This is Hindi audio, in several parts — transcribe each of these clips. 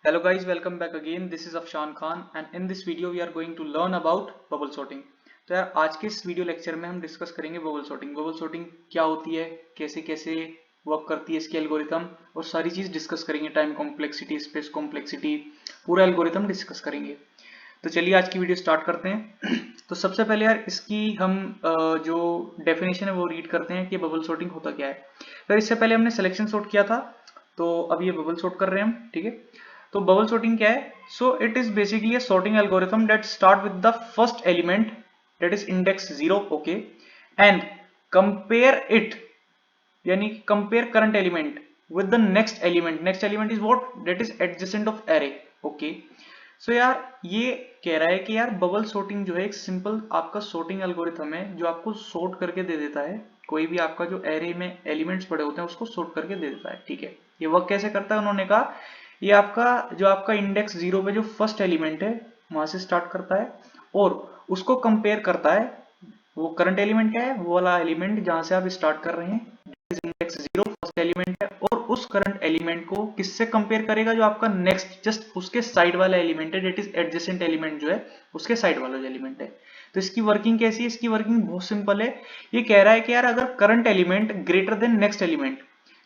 Hello guys, welcome back again. This is Afshan Khan and in this video we are going to learn about bubble sorting. तो यार आज के इस वीडियो लेक्चर में हम डिस्कस करेंगे बबल sorting. बबल sorting क्या होती है, कैसे कैसे वर्क करती है इसकी एल्गोरिथम और सारी चीज डिस्कस करेंगे. टाइम कॉम्प्लेक्सिटी, स्पेस कॉम्प्लेक्सिटी, पूरा एल्गोरिथम डिस्कस करेंगे. तो चलिए आज की वीडियो स्टार्ट करते हैं. तो सबसे पहले यार इसकी हम जो डेफिनेशन है वो रीड करते हैं कि बबल sorting होता क्या है. तो इससे पहले हमने सिलेक्शन सॉर्ट किया था, तो अब ये बबल सॉर्ट कर रहे हैं हम. ठीक है, तो बबल sorting क्या है? So it is basically a sorting algorithm that start with the first element that is index 0, okay, and compare it, यानी compare current element with the next element. Next element is what? That is adjacent of array, okay. सो यार ये कह रहा है कि यार बबल sorting जो है एक सिंपल आपका sorting algorithm है जो आपको sort करके दे देता है. कोई भी आपका जो array में एलिमेंट्स पड़े होते हैं उसको sort करके दे देता है. ठीक है, ये वर्क कैसे करता है उन्होंने कहा, ये आपका जो आपका इंडेक्स 0 पे जो फर्स्ट एलिमेंट है वहां से स्टार्ट करता है और उसको कंपेयर करता है. वो करंट एलिमेंट क्या है? वो वाला एलिमेंट जहां से आप स्टार्ट कर रहे हैं, इंडेक्स 0 फर्स्ट एलिमेंट है, और उस करंट एलिमेंट को किससे कंपेयर करेगा? जो आपका नेक्स्ट जस्ट उसके साइड वाला एलिमेंट है, डेट इज एडजेसेंट एलिमेंट जो है उसके साइड वाला जो एलिमेंट है. तो इसकी वर्किंग कैसी है? इसकी वर्किंग बहुत सिंपल है. ये कह रहा है कि यार अगर current element greater than next element,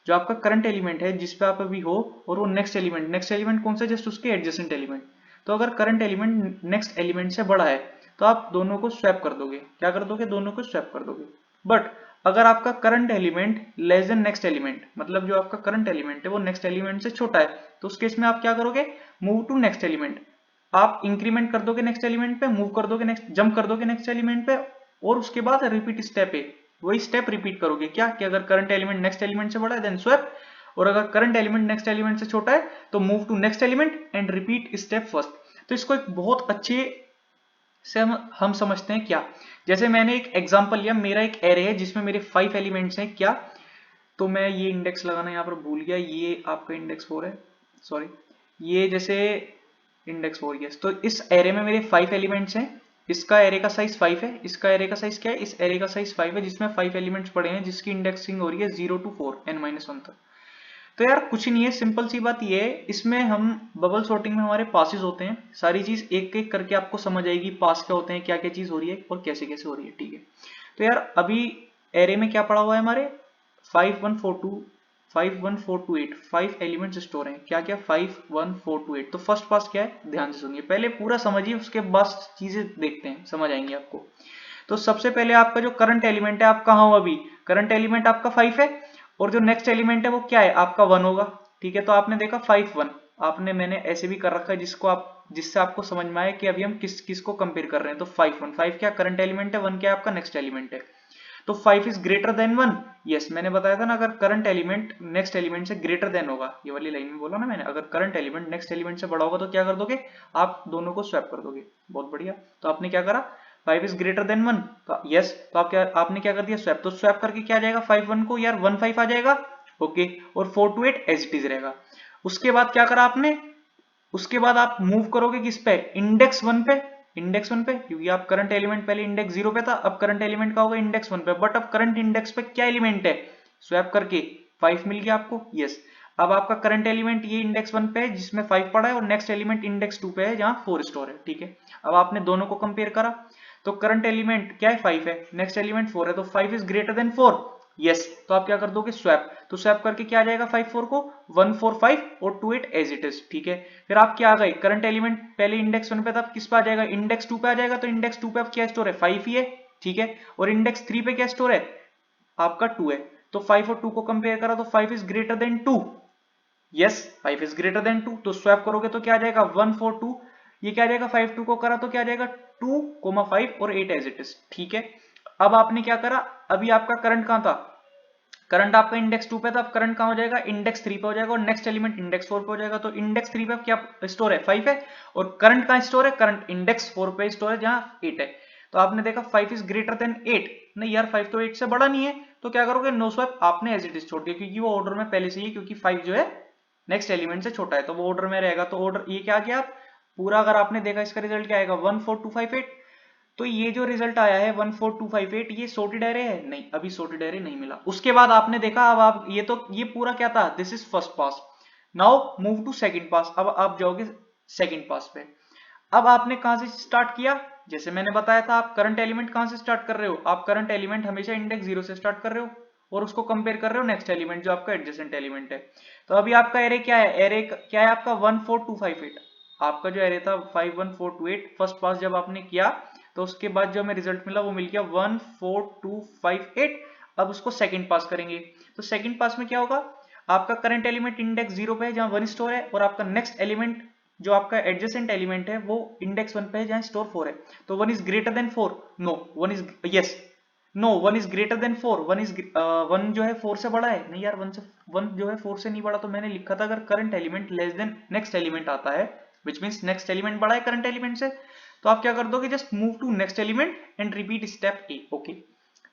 जो आपका करंट एलिमेंट है जिस पे आप अभी हो, और वो नेक्स्ट एलिमेंट कौन सा? जस्ट उसके एडजेसेंट एलिमेंट. तो अगर करंट एलिमेंट नेक्स्ट एलिमेंट से बड़ा है तो आप दोनों को स्वैप कर दोगे. क्या कर दोगे? दोनों को स्वैप कर दोगे. बट अगर आपका current element less than next element, मतलब जो आपका करंट एलिमेंट है वो नेक्स्ट एलिमेंट से छोटा है, तो उस केस में आप क्या करोगे? Move to next element. आप इंक्रीमेंट कर दोगे नेक्स्ट एलिमेंट पे, मूव कर दोगे नेक्स्ट, जंप कर दोगे नेक्स्ट एलिमेंट पे, और उसके बाद रिपीट स्टेप है वही स्टेप रिपीट करोगे. क्या कि अगर करंट एलिमेंट नेक्स्ट एलिमेंट से बड़ा है देन स्वैप, और अगर करंट एलिमेंट नेक्स्ट एलिमेंट से छोटा है तो move to next element and repeat step first. तो इसको एक बहुत अच्छे से हम समझते हैं. क्या? जैसे मैंने एक एग्जांपल लिया, मेरा एक एरे है जिसमें मेरे 5 एलिमेंट्स हैं. क्या? तो मैं ये इंडेक्स लगाना यहाँ पर भूल गया, ये आपका इंडेक्स 4 है, सॉरी, ये जैसे इंडेक्स 4, यस. तो इस एरे में मेरे 5 एलिमेंट्स हैं. इसका एरे का साइज 5 है, इसका एरे का साइज क्या है? इस एरे का साइज 5 है जिसमें 5 एलिमेंट्स पड़े हैं, जिसकी इंडेक्सिंग हो रही है 0 to 4 n-1 तक. तो यार कुछ नहीं है, सिंपल सी बात ये है, इसमें हम बबल sorting में हमारे पासेस होते हैं. सारी चीज एक एक करके आपको समझ आएगी, पास क्या होते हैं, क्या क्या चीज हो रही है और कैसे कैसे हो रही है. ठीक है, तो यार अभी एरे में क्या पड़ा हुआ है हमारे? 51428 5 एलिमेंट्स स्टोर हैं. क्या क्या? 51428. तो फर्स्ट पास क्या है? ध्यान से सुनिए, पहले पूरा समझिए, उसके बाद चीजें देखते हैं, समझ आएंगी आपको. तो सबसे पहले आपका जो करंट एलिमेंट है, आप कहाँ हो अभी? करंट एलिमेंट आपका 5 है, और जो नेक्स्ट एलिमेंट है वो क्या है? आपका 1 होगा. ठीक है, तो आपने देखा 5 1, आपने मैंने ऐसे भी कर रखा है जिसको आप, जिससे आपको समझ में आए कि अभी हम किस किस को कंपेयर कर रहे हैं. तो 5 1, 5 क्या करंट एलिमेंट है, 1 क्या आपका नेक्स्ट एलिमेंट है. तो 5 इज ग्रेटर देन 1. यस, मैंने बताया था ना, अगर करंट एलिमेंट नेक्स्ट एलिमेंट से ग्रेटर देन होगा, ये वाली लाइन में बोला ना मैंने, अगर करंट एलिमेंट नेक्स्ट एलिमेंट से बड़ा होगा तो क्या कर दोगे? आप दोनों को स्वैप कर दोगे. बहुत बढ़िया. तो आपने क्या करा? 5 इज ग्रेटर देन 1, तो यस, तो आप क्या, आपने क्या कर दिया? स्वैप. तो स्वैप करके क्या आ जाएगा? 5 1 को यार 1 5 आ जाएगा, ओके, और 4 2 8 एज इट इज रहेगा. उसके बाद क्या करा आपने? उसके बाद आप मूव करोगे किस पे? इंडेक्स 1 पे. इंडेक्स 1 पे, क्योंकि आप करंट एलिमेंट पहले इंडेक्स 0 पे था, अब करंट एलिमेंट का होगा इंडेक्स 1 पे. बट अब करंट इंडेक्स पे क्या एलिमेंट है? स्वैप करके 5 मिल गया आपको. यस, अब आपका करंट एलिमेंट ये इंडेक्स 1 पे है जिसमें 5 पड़ा है, और नेक्स्ट एलिमेंट इंडेक्स 2 पे है जहां 4 स्टोर है. ठीक है, अब आपने दोनों को कंपेयर करा, तो करंट एलिमेंट क्या है? 5 है, नेक्स्ट एलिमेंट 4 है, तो 5 इज ग्रेटर देन 4. यस, तो आप क्या कर दोगे? स्वैप. तो स्वैप करके क्या आ जाएगा? 5 4 को 1 4 5 और 2 8 एज इट इज. ठीक है, फिर आप क्या आ गए? करंट एलिमेंट पहले इंडेक्स 1 पे था, किस पे आ जाएगा? इंडेक्स 2 पे आ जाएगा. तो इंडेक्स 2 पे अब क्या स्टोर है? 5 ही है. ठीक है, और इंडेक्स 3 पे क्या स्टोर है? आपका 2 है. तो 5 और 2 को कंपेयर करा तो 5 is greater than 2. Yes, 5 is greater than 2. तो स्वैप करोगे तो क्या आ जाएगा? 1 4 2. ये क्या आ जाएगा? 5 2 को करा तो क्या आ जाएगा? 2 5 और 8 एज इट इज. ठीक है, अब आपने क्या करा? अभी आपका करंट कहां था? करंट आपका इंडेक्स 2 पे था, अब करंट कहां हो जाएगा? इंडेक्स 3 पे हो जाएगा, और नेक्स्ट एलिमेंट इंडेक्स 4 पे हो जाएगा. तो इंडेक्स 3 पे क्या स्टोर है? 5 है, और करंट कहां स्टोर है? करंट इंडेक्स 4 पे स्टोर है जहां 8 है. तो आपने देखा 5 इज ग्रेटर देन 8. नहीं यार, 5 तो 8 से बड़ा नहीं है, तो क्या करोगे? No swap. आपने एज इट इज छोड़ दिया, क्योंकि वो ऑर्डर में पहले से ही है, क्योंकि 5 जो है नेक्स्ट एलिमेंट से छोटा है, तो वो ऑर्डर में रहेगा. तो ऑर्डर ये क्या आ गया? आप पूरा अगर आपने देखा, इसका रिजल्ट क्या आएगा? 1 4 2 5 8. तो ये जो रिजल्ट आया है 14258, ये सॉर्टेड एरे है? नहीं, अभी सॉर्टेड एरे नहीं मिला. उसके बाद आपने देखा, अब आप ये तो, ये पूरा क्या था? This is first pass. Now move to second pass, अब आप जाओगे सेकंड पास पे। अब आपने कहां से स्टार्ट किया, जैसे मैंने बताया था, आप करंट एलिमेंट कहां से स्टार्ट कर रहे हो, आप करंट एलिमेंट हमेशा इंडेक्स 0 से स्टार्ट कर रहे हो और उसको कंपेयर कर रहे हो नेक्स्ट एलिमेंट जो आपका एडजेसेंट एलिमेंट है। तो अभी आपका एरे क्या है, एरे क्या है आपका 14258, आपका जो एरे था 51428, फर्स्ट पास जब आपने किया तो उसके बाद जो हमें रिजल्ट मिला वो मिल गया 14258। अब उसको सेकंड पास करेंगे, तो सेकंड पास में क्या होगा, आपका करंट एलिमेंट इंडेक्स 0 पे है जहां 1 स्टोर है, और आपका नेक्स्ट एलिमेंट जो आपका एडजेसेंट एलिमेंट है वो इंडेक्स 1 पे है जहां स्टोर 4 है। तो 1 is greater than 4, no 1 is yes, no 1 is greater than 4, 1 is 1 जो है 4 से बड़ा है, नहीं यार 1 जो है 4 से नहीं बड़ा, तो मैंने लिखा था अगर current element less than next element आता है, विच मींस नेक्स्ट एलिमेंट बड़ा है करंट एलिमेंट से, तो आप क्या कर दोगे, just move to next element and repeat step A. Okay,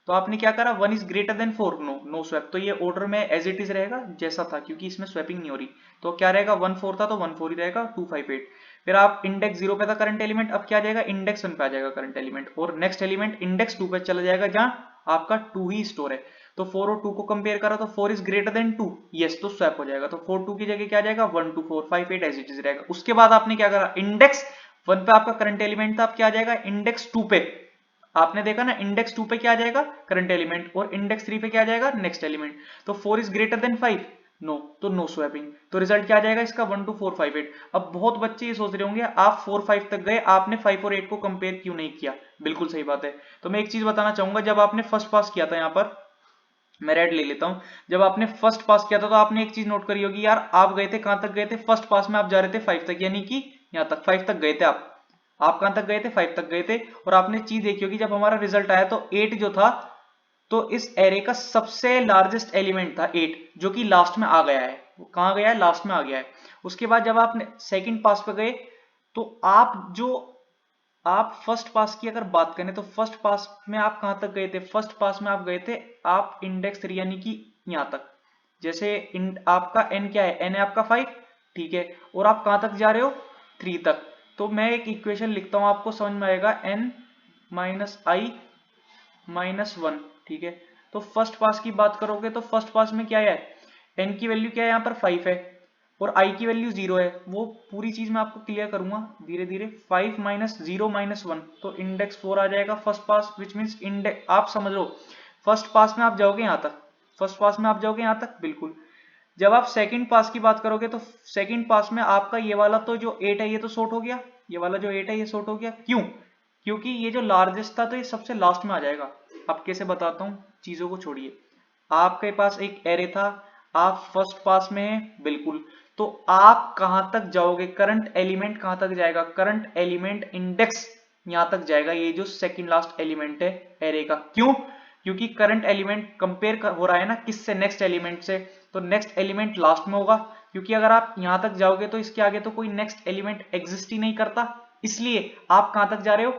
तो आपने क्या करा, 1 is greater than 4, no no swap, तो ये ऑर्डर में एज इट इज रहेगा जैसा था, क्योंकि इसमें स्वैपिंग नहीं हो रही। तो क्या रहेगा, 1 4 था तो 1 4 ही रहेगा, 258। फिर आप इंडेक्स 0 पे था करंट एलिमेंट, अब क्या आ जाएगा, इंडेक्स 1 पे आ जाएगा करंट एलिमेंट, और नेक्स्ट एलिमेंट इंडेक्स 2 पे चला जाएगा जहां आपका 2 ही स्टोर है। तो 4 और 2 को कंपेयर करा तो 4 इज ग्रेटर देन 2, यस, तो स्वैप हो जाएगा, तो 4 2 की जगह क्या आ जाएगा, 1 2 4 5 8 एज इट इज रहेगा। उसके बाद आपने क्या करा, इंडेक्स 1 पे आपका करंट एलिमेंट था, अब क्या आ जाएगा, इंडेक्स 2 पे, आपने देखा ना इंडेक्स 2 पे क्या आ जाएगा, करंट एलिमेंट, और इंडेक्स 3 पे क्या आ जाएगा, नेक्स्ट एलिमेंट। तो 4 इज ग्रेटर देन 5, नो, तो नो स्वैपिंग, तो रिजल्ट क्या आ जाएगा इसका, 1 2 4 5 8। अब बहुत बच्चे ये सोच रहे होंगे आप 4 5 तक गए, आपने 5 और 8 को कंपेयर क्यों नहीं किया, बिल्कुल सही बात है। तो मैं एक चीज बताना चाहूंगा, जब आपने फर्स्ट पास किया था, यहाँ पर मैं रेड ले लेता हूं, जब आपने फर्स्ट पास किया था तो आपने एक चीज नोट करी होगी यार, आप गए थे कहां तक गए थे, फर्स्ट पास में आप जा रहे थे 5 तक, यानी कि यहां तक 5 तक गए थे आप कहां तक गए थे, 5 तक गए थे। और आपने चीज देखी होगी, जब हमारा रिजल्ट आया तो 8 जो था, तो इस एरे का सबसे लार्जेस्ट एलिमेंट था 8, जो कि लास्ट में आ गया है, वो कहां गया है, लास्ट में आ गया है। उसके बाद जब आप सेकंड पास पे गए, तो आप फर्स्ट पास की अगर बात करें तो फर्स्ट पास में आप कहां तक गए थे, फर्स्ट पास में आप गए थे आप इंडेक्स 3, यानी कि यहां तक, जैसे आपका n क्या है, n है आपका 5, ठीक है, और आप कहां तक जा रहे हो, 3 तक। तो मैं एक इक्वेशन लिखता हूं, आपको समझ में आएगा, n माइनस आई माइनस 1, ठीक है। तो फर्स्ट पास की बात करोगे तो फर्स्ट पास में क्या है, n की वैल्यू क्या है, यहाँ पर 5 है, और i की वैल्यू 0 है, वो पूरी चीज मैं आपको क्लियर करूंगा धीरे धीरे। 5 माइनस 0 माइनस 1, तो इंडेक्स 4 आ जाएगा first pass, which means index, आप समझ लो फर्स्ट पास में आप जाओगे यहाँ तक, फर्स्ट पास में आप जाओगे यहाँ तक, बिल्कुल। जब आप सेकंड पास की बात करोगे तो सेकंड पास में आपका ये वाला तो जो 8 है ये तो शॉर्ट हो गया, ये वाला जो 8 है ये शॉर्ट हो गया, क्यों, क्योंकि ये जो लार्जेस्ट था तो ये सबसे लास्ट में आ जाएगा। अब कैसे बताता हूँ, चीजों को छोड़िए, आपके पास एक एरे था, आप फर्स्ट पास में हैं, बिल्कुल, तो आप कहां तक जाओगे, करंट एलिमेंट कहां तक जाएगा, करंट एलिमेंट इंडेक्स यहां तक जाएगा, ये जो सेकंड लास्ट एलिमेंट है एरे का, क्यों, क्योंकि करंट एलिमेंट कंपेयर हो रहा है ना किससे, नेक्स्ट एलिमेंट से, तो नेक्स्ट एलिमेंट लास्ट में होगा, क्योंकि अगर आप यहां तक जाओगे तो इसके आगे तो कोई नेक्स्ट एलिमेंट एग्जिस्ट ही नहीं करता, इसलिए आप कहां तक जा रहे हो,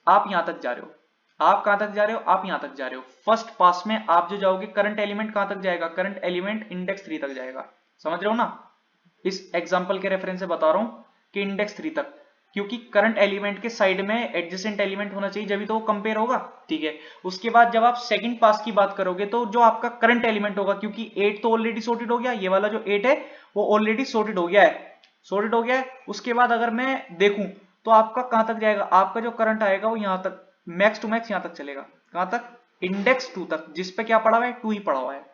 आप यहां तक जा रहे हो, आप कहां तक जा रहे हो, आप यहां तक जा रहे हो, फर्स्ट पास में आप जो जाओगे करंट एलिमेंट कहां तक जाएगा, करंट एलिमेंट इंडेक्स 3 तक जाएगा, समझ रहे हो ना, इस एग्जांपल के रेफरेंस से बता रहा हूं कि इंडेक्स 3 तक, क्योंकि करंट एलिमेंट के साइड में एडजेसेंट एलिमेंट होना चाहिए, जब तो वो कंपेयर होगा, ठीक है। उसके बाद जब आप सेकंड पास की बात करोगे तो जो आपका करंट एलिमेंट होगा, क्योंकि 8 तो ऑलरेडी सॉर्टेड हो गया, ये वाला जो 8 है वो ऑलरेडी सॉर्टेड हो गया है, सॉर्टेड हो गया है। उसके बाद अगर मैं देखूं तो आपका कहां तक जाएगा, आपका जो करंट आएगा वो यहां तक, मैक्स टू मैक्स यहां तक चलेगा, कहां तक, इंडेक्स 2 तक, जिस पे क्या पड़ा हुआ है, 2 ही पड़ा हुआ है,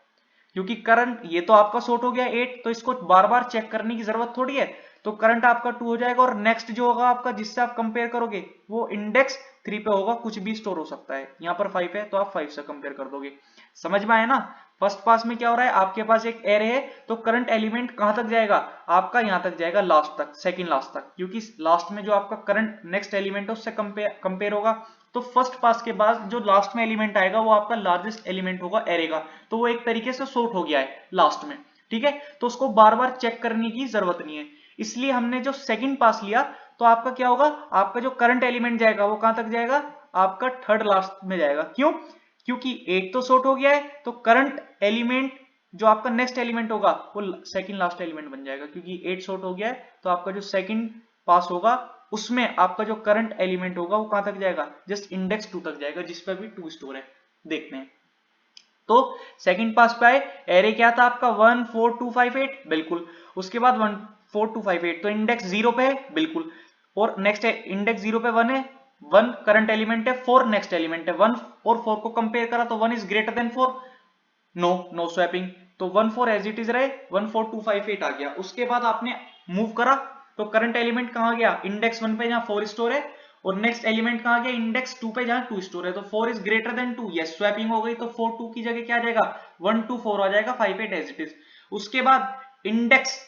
क्योंकि करंट ये तो आपका शॉर्ट हो गया 8, तो इसको बार बार चेक करने की जरूरत थोड़ी है, तो करंट आपका 2 हो जाएगा, और नेक्स्ट जो होगा आपका जिससे आप कंपेयर करोगे वो इंडेक्स 3 पे होगा, कुछ भी स्टोर हो सकता है, यहाँ पर 5 है तो आप 5 से कंपेयर कर दोगे, समझ में आया ना। फर्स्ट पास में क्या हो रहा है, आपके पास एक एरे है, तो करंट एलिमेंट कहां तक जाएगा, आपका यहां तक जाएगा, लास्ट तक, सेकंड लास्ट तक, क्योंकि लास्ट में जो आपका करंट नेक्स्ट एलिमेंट है उससे कंपेयर होगा, तो फर्स्ट पास के बाद जो लास्ट में एलिमेंट आएगा वो आपका लार्जेस्ट एलिमेंट होगा एरे का, तो वो एक तरीके से सॉर्ट हो गया है लास्ट में, ठीक है, तो उसको बार बार चेक करने की जरूरत नहीं है, इसलिए हमने जो सेकंड पास लिया, तो आपका क्या होगा, आपका जो करंट एलिमेंट जाएगा वो कहां तक जाएगा, आपका थर्ड लास्ट में जाएगा, क्यों, क्योंकि 8 तो सॉर्ट हो गया है, तो करंट एलिमेंट जो आपका नेक्स्ट एलिमेंट होगा वो सेकंड लास्ट एलिमेंट बन जाएगा, क्योंकि 8 सॉर्ट हो गया है, तो आपका जो सेकंड पास होगा उसमें आपका जो करंट एलिमेंट होगा वो कहां तक जाएगा, जस्ट इंडेक्स 2 तक जाएगा, जिस पर भी 2 स्टोर है, देखते हैं। तो सेकंड पास पे आए, एरे क्या था आपका 14258, बिल्कुल। उसके बाद 14258, तो इंडेक्स 0 पे है, बिल्कुल। और नेक्स्ट इंडेक्स 0 पे 1 है, 1 करंट एलिमेंट है, 4 नेक्स्ट एलिमेंट है। 1 और 4 को कंपेयर करा तो 1 is greater than 4, no swapping, तो 14 एज इट इज रहे, 14258 आ गया। उसके बाद आपने मूव करा तो करंट एलिमेंट कहां गया, इंडेक्स 1 पे जहां 4 स्टोर है, और नेक्स्ट एलिमेंट कहां गया, इंडेक्स 2 पे जहां 2 स्टोर है। तो 4 is greater than 2, yes swapping हो गई, तो 4 2 की जगह क्या आ जाएगा, 124 आ जाएगा, 58 एज इट इज। उसके बाद इंडेक्स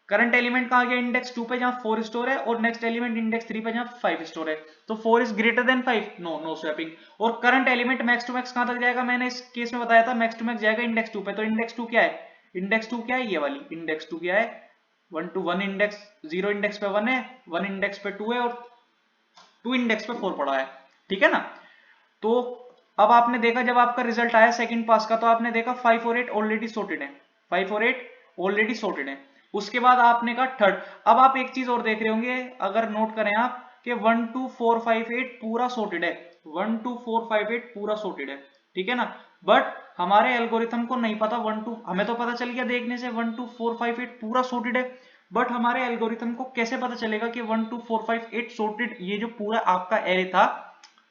करंट एलिमेंट कहां गया, इंडेक्स 2 पे जहां 4 स्टोर है, और नेक्स्ट एलिमेंट इंडेक्स 3 पे जहां 5 स्टोर है। तो 4 is greater than 5, no swapping. और current element max to max कहां तक जाएगा, मैंने इस केस में बताया था मैक्स टू मैक्स जाएगा इंडेक्स 2 पे। तो इंडेक्स 2 क्या है, इंडेक्स 2 क्या है, ये वाली इंडेक्स 2 क्या है, 1 to 1 इंडेक्स, 0 इंडेक्स पे 1 है, 1 इंडेक्स पे 2 है, और 2 इंडेक्स पे 4 पड़ा है, ठीक है ना। तो अब आपने देखा जब आपका रिजल्ट आया सेकंड पास का, तो आपने देखा 5 और 8 ऑलरेडी सॉर्टेड है, 5 और 8 ऑलरेडी सॉर्टेड है। उसके बाद आपने कहा थर्ड। अब आप एक चीज और देख रहे होंगे, अगर नोट करें आप कि 1 2 4 5 8 पूरा सॉर्टेड है, 1 2 4 5 8 पूरा सॉर्टेड है, ठीक है ना। बट हमारे एल्गोरिथम को नहीं पता 1 2, हमें तो पता चल गया देखने से 1 2 4 5 8 पूरा सॉर्टेड है, बट हमारे एल्गोरिथम को कैसे पता चलेगा कि 1 2 4 5 8 सॉर्टेड, ये जो पूरा आपका एरे था,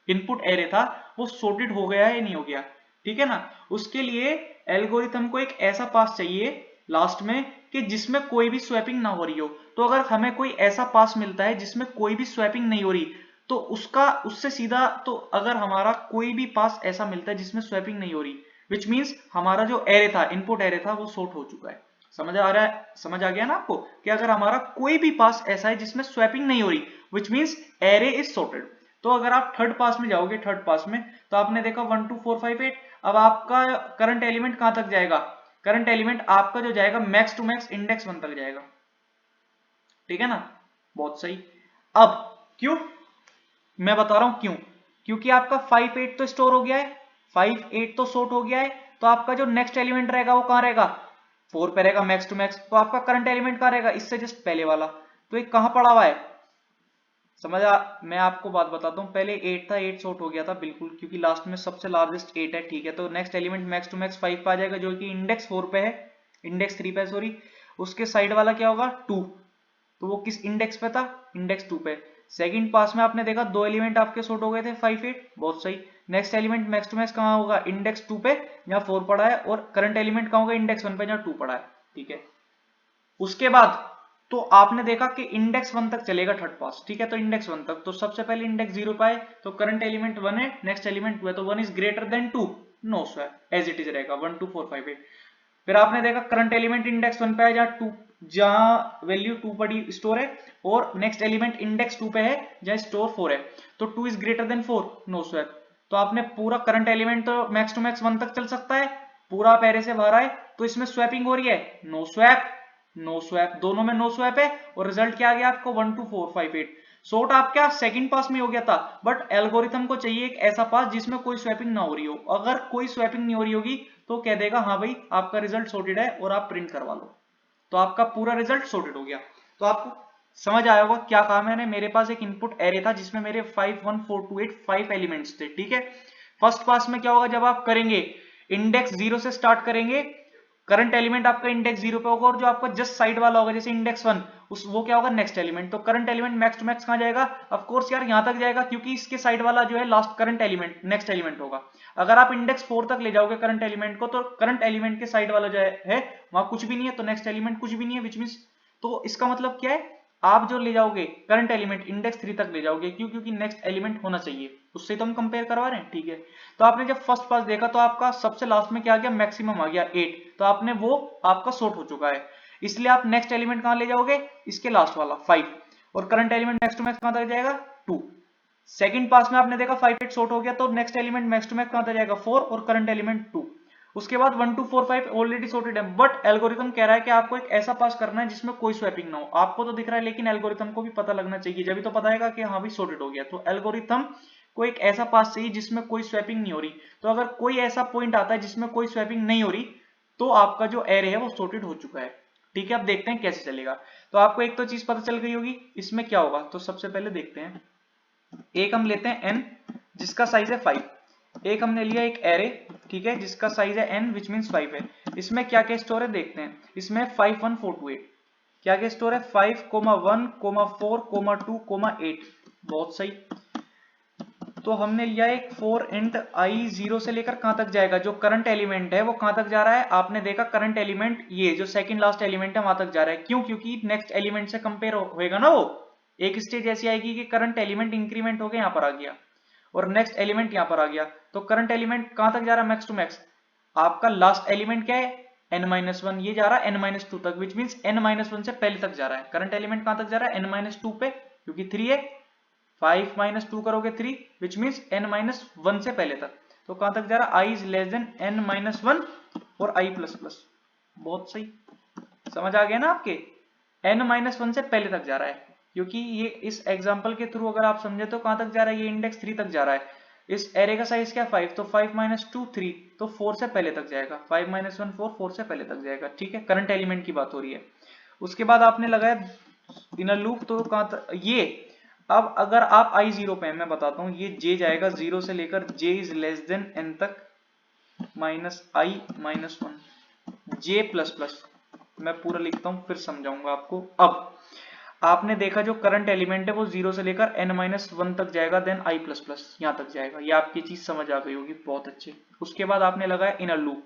इनपुट एरे था, वो सॉर्टेड हो गया है या नहीं हो गया, ठीक है ना। उसके लिए एल्गोरिथम को एक ऐसा पास चाहिए लास्ट में कि जिसमें कोई भी स्वैपिंग ना हो रही हो। तो अगर हमें कोई ऐसा पास मिलता है जिसमें कोई भी स्वैपिंग नहीं हो रही, तो उससे सीधा, तो अगर हमारा कोई भी पास ऐसा मिलता है जिसमें स्वैपिंग नहीं हो रही, विच मीन्स हमारा जो एरे था, इनपुट एरे था, वो सॉर्ट हो चुका है। समझ आ रहा है, समझ आ गया ना आपको, कि अगर हमारा कोई भी पास ऐसा है जिसमें स्वैपिंग नहीं हो रही, which means array is sorted. तो अगर आप थर्ड पास में जाओगे, थर्ड पास में, तो आपने देखा 1 2 4 5 8, अब आपका करंट एलिमेंट कहां तक जाएगा, करंट एलिमेंट आपका जो जाएगा मैक्स टू मैक्स इंडेक्स 1 तक जाएगा, ठीक है ना, बहुत सही। अब क्यों, मैं बता रहा हूं क्यों, क्योंकि आपका 5 8 तो स्टोर हो गया है, 5 8 तो सॉर्ट हो गया है, तो आपका जो नेक्स्ट एलिमेंट रहेगा वो कहां रहेगा, 4 पे रहेगा मैक्स टू मैक्स। तो आपका करंट एलिमेंट कहां रहेगा, इससे जस्ट पहले वाला, तो ये कहां पड़ा हुआ है, मैं आपको बात बताता हूँ, पहले 8 था, 8 सॉर्ट हो गया था बिल्कुल, क्योंकि लास्ट में सबसे लार्जेस्ट 8 है, ठीक है। तो next element max to max 5 पे आ जाएगा, जो कि इंडेक्स 4 पे है, इंडेक्स 3 पे सॉरी। उसके साइड वाला क्या होगा, 2, तो वो किस इंडेक्स पे था, इंडेक्स 2 पे। सेकंड पास में आपने देखा 2 एलिमेंट आपके सॉर्ट हो गए थे, 5 8, बहुत सही। Next element max to max कहाँ होगा, इंडेक्स 2 पे जहां 4 पड़ा है, और करंट एलिमेंट कहाँ होगा, इंडेक्स 1 पे जहां 2 पड़ा है, ठीक है। उसके बाद तो आपने देखा कि इंडेक्स 1 तक चलेगा थर्ड पास, ठीक है। तो इंडेक्स 1 तक, तो सबसे पहले इंडेक्स 0 पे आए, तो करंट एलिमेंट 1 है, नेक्स्ट एलिमेंट 2 है, तो 1 is greater than 2, no swap, as it is रहेगा 1 2 4 5 8। फिर आपने देखा करंट एलिमेंट इंडेक्स 1 पे है, जहां वैल्यू 2 पड़ी स्टोर है, और नेक्स्ट एलिमेंट इंडेक्स 2 पे है जहां स्टोर 4 है, तो 2 is greater than 4, no swap. तो आपने पूरा करंट एलिमेंट तो मैक्स टू मैक्स 1 तक चल सकता है, पूरा आप एरे से बाहर आए, तो इसमें स्वैपिंग हो रही है, नो स्वैप, नो स्वैप, दोनों में नो स्वैप है, और रिजल्ट क्या आ गया आपको 1 2 4 5 8। सॉर्ट आपका सेकंड पास में हो गया था, बट एल्गोरिथम को चाहिए एक ऐसा पास जिसमें कोई स्वैपिंग ना हो रही हो। अगर कोई स्वैपिंग नहीं हो रही होगी तो कह देगा हाँ भाई आपका रिजल्ट सॉर्टेड है, और आप प्रिंट करवा लो, तो आपका पूरा रिजल्ट सॉर्टेड हो गया। तो आपको समझ आया होगा क्या कहा मैंने, मेरे पास एक इनपुट एरे था जिसमें मेरे 5 1 4 2 8 5 एलिमेंट्स थे, ठीक है। फर्स्ट पास में क्या होगा, जब आप करेंगे इंडेक्स 0 से स्टार्ट करेंगे, करंट एलिमेंट आपका इंडेक्स 0 पे होगा, और जो आपका जस्ट साइड वाला होगा जैसे इंडेक्स 1, उस वो क्या होगा, नेक्स्ट एलिमेंट। तो current element max to max कहां जाएगा, ऑफ कोर्स यार यहां तक जाएगा, क्योंकि इसके साइड वाला जो है last current element next element होगा। अगर आप इंडेक्स 4 तक ले जाओगे करंट एलिमेंट को, तो करंट एलिमेंट के साइड वाला जो है वहां कुछ भी नहीं है, तो नेक्स्ट एलिमेंट कुछ भी नहीं है, विच मींस, तो इसका मतलब क्या है, आप जो ले जाओगे करंट एलिमेंट इंडेक्स 3 तक ले जाओगे, क्यों, क्योंकि नेक्स्ट एलिमेंट होना चाहिए, उससे तो हम कंपेयर करवा रहे हैं, ठीक है। तो आपने जब फर्स्ट पास देखा तो आपका सबसे लास्ट में क्या आ गया, मैक्सिमम आ गया 8, तो आपने वो आपका सॉर्ट हो चुका है, इसलिए आप नेक्स्ट एलिमेंट कहां ले जाओगे, इसके लास्ट वाला 5, और current element next to max कहां तक जाएगा, 2। सेकंड पास में आपने देखा 5 8 सॉर्ट हो गया, तो next element max to max कहां तक जाएगा, 4, और करंट एलिमेंट 2। उसके बाद 1 2 4 5 ऑलरेडी सॉर्टेड है, बट एल्गोरिथम कह रहा है कि आपको एक ऐसा पास करना है जिसमें कोई स्वैपिंग ना हो। आपको तो दिख रहा है, लेकिन एल्गोरिथम को भी पता लगना चाहिए, जब भी तो पता है कि हाँ भी सॉर्टेड हो गया। तो एल्गोरिथम को एक ऐसा पास चाहिए जिसमें कोई स्वैपिंग नहीं हो रही। तो अगर कोई ऐसा पॉइंट आता है जिसमें कोई स्वैपिंग नहीं हो रही, तो आपका जो एरे है वो सॉर्टेड हो चुका है, ठीक है। अब देखते हैं कैसे चलेगा। तो आपको एक तो चीज पता चल गई होगी इसमें क्या होगा, तो सबसे पहले देखते हैं, एक हम लेते हैं n जिसका साइज है 5, एक हमने लिया एक एरे, ठीक है, जिसका साइज है n विच मीन्स 5 है। इसमें क्या क्या स्टोर है देखते हैं। इसमें 5 1 4 2 8 क्या क्या स्टोर है 5 1 4 2 8। बहुत सही। तो हमने लिया एक 4 इंट आई 0 से लेकर कहां तक जाएगा, जो करंट एलिमेंट है वो कहां तक जा रहा है, आपने देखा करंट एलिमेंट ये जो सेकंड लास्ट एलिमेंट है वहां तक जा रहा है। क्यों? क्योंकि नेक्स्ट एलिमेंट से कंपेयर होएगा ना, वो एक स्टेज ऐसी आएगी कि करंट एलिमेंट इंक्रीमेंट होकर यहां पर आ गया और नेक्स्ट एलिमेंट यहां पर आ गया। तो करंट एलिमेंट कहां तक जा रहा है, मैक्स टू मैक्स। आपका लास्ट एलिमेंट क्या है, n-1, ये जा रहा है n-2 तक, विच मीन्स n-1 से पहले तक जा रहा है। करंट एलिमेंट कहां तक जा रहा है, n-2 पे, क्योंकि 3 है। 5 - 2 करोगे 3, विच मीन्स n-1 से पहले तक। तो कहां तक जा रहा है, i is less than n-1 और i प्लस प्लस। बहुत सही, समझ आ गया ना आपके, n-1 से पहले तक जा रहा है। क्योंकि ये इस एग्जांपल के थ्रू अगर आप समझे तो कहां तक जा रहा है, ये इंडेक्स 3 तक जा रहा है। इस एरे का साइज क्या 5, तो 5 - 2 3, तो 4 से पहले तक जाएगा। 5 - 1 4, 4 से पहले तक जाएगा, ठीक है। करंट एलिमेंट की बात हो रही है। उसके बाद आपने लगाया इनर लूप, तो कहां तक ये, अब अगर आप i0 पे, मैं बताता हूं, ये j जाएगा 0 से लेकर j is less than n तक minus i - 1 j plus plus. मैं पूरा लिखता हूं फिर समझाऊंगा आपको। अब आपने देखा जो करंट एलिमेंट है वो 0 से लेकर n-1 तक जाएगा, देन i प्लस प्लस यहां तक जाएगा। ये आपकी चीज समझ आ गई होगी, बहुत अच्छे। उसके बाद आपने लगाया इनर लूप।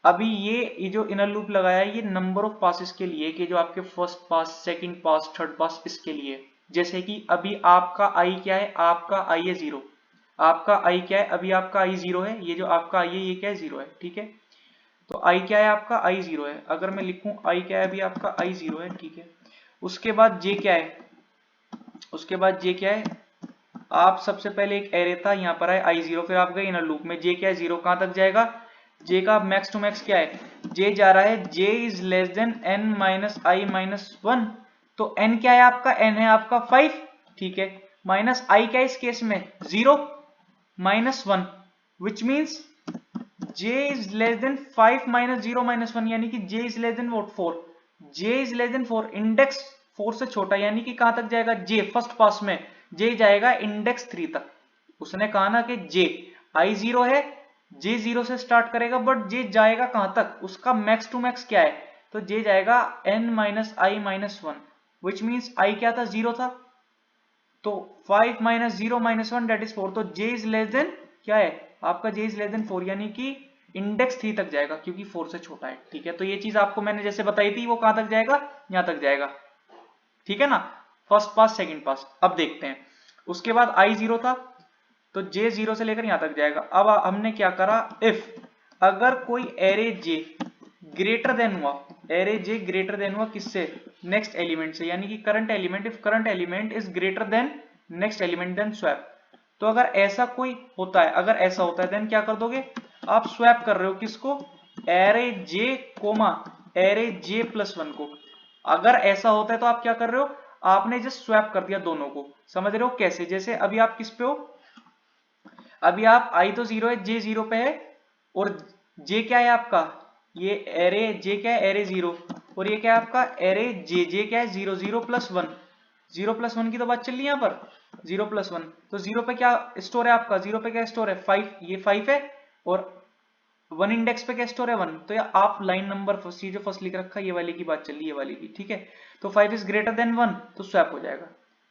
अभी ये जो इनर लूप लगाया है ये नंबर ऑफ पासेस के लिए, कि जो आपके फर्स्ट पास, सेकंड पास, थर्ड पास, इसके लिए। जैसे कि अभी आपका i क्या है, आपका i है 0, आपका i क्या है, अभी आपका i 0 है, ये जो आपका i है ये क्या है 0 है, ठीक है। तो i क्या है आपका, i 0 है। अगर मैं लिखूं i क्या है, अभी आपका i 0 है, ठीक है। उसके बाद j क्या है, उसके बाद j क्या है, आप सबसे पहले एक एरे था, यहाँ पर है i0, फिर आप गए इनर लूप में, j क्या है 0, कहां तक जाएगा, j का मैक्स टू मैक्स क्या है, j जा रहा है j is less than n-i-1। तो n क्या है आपका, n है आपका 5, ठीक है, माइनस i क्या है इस केस में 0 -1, which means j is less than 5 - 0 - 1, यानी कि j is less than what 4। j is less than 4, index 4 से छोटा, यानी कि कहां तक जाएगा j, फर्स्ट पास में j जाएगा इंडेक्स 3 तक। उसने कहा ना कि j i 0 है, j 0 से स्टार्ट करेगा, बट j जाएगा कहां तक, उसका मैक्स टू मैक्स क्या है, तो j जाएगा n-i - 1, विच मीन्स i क्या था 0 था, तो 5 - 0 - 1 डेट इज 4। तो j इज लेस देन क्या है आपका, j इज लेस देन 4, यानी कि इंडेक्स 3 तक जाएगा, क्योंकि 4 से छोटा है, ठीक है। तो ये चीज आपको मैंने जैसे बताई थी, वो कहां तक जाएगा, यहां तक जाएगा, ठीक है ना, फर्स्ट पास सेकंड पास। अब देखते हैं, उसके बाद i 0 था, तो j 0 से लेकर यहां तक जाएगा। अब हमने क्या करा, इफ अगर कोई एरे j ग्रेटर देन हुआ, एरे j ग्रेटर देन हुआ किससे, नेक्स्ट एलिमेंट से, यानी कि current element, if current element is greater than next element then swap. तो अगर ऐसा कोई होता है, अगर ऐसा होता है, देन क्या कर दोगे, आप स्वैप कर रहे हो किसको, array j comma array j plus 1 को। अगर ऐसा होता है तो आप क्या कर रहे हो, आपने जस्ट स्वैप कर दिया दोनों को। समझ रहे हो कैसे, जैसे अभी आप किस पे हो, अभी आप i तो 0 है, j 0 पे है, और j क्या है आपका, ये एरे j क्या है, एरे 0, और ये क्या है आपका एरे j क्या है 0 0 प्लस 1, 0 प्लस 1 की तो बात चल रही है यहाँ पर, 0 प्लस 1। तो 0 पे क्या स्टोर है आपका, 0 पे क्या स्टोर है 5, ये 5 है, और 1 इंडेक्स पे क्या स्टोर है 1। तो आप लाइन नंबर फर्स्ट, ये जो फर्स्ट लिख रखा है ये वाली की बात चल रही है, ये वाली की, ठीक है। तो 5 इज ग्रेटर देन 1 तो स्वैप हो जाएगा,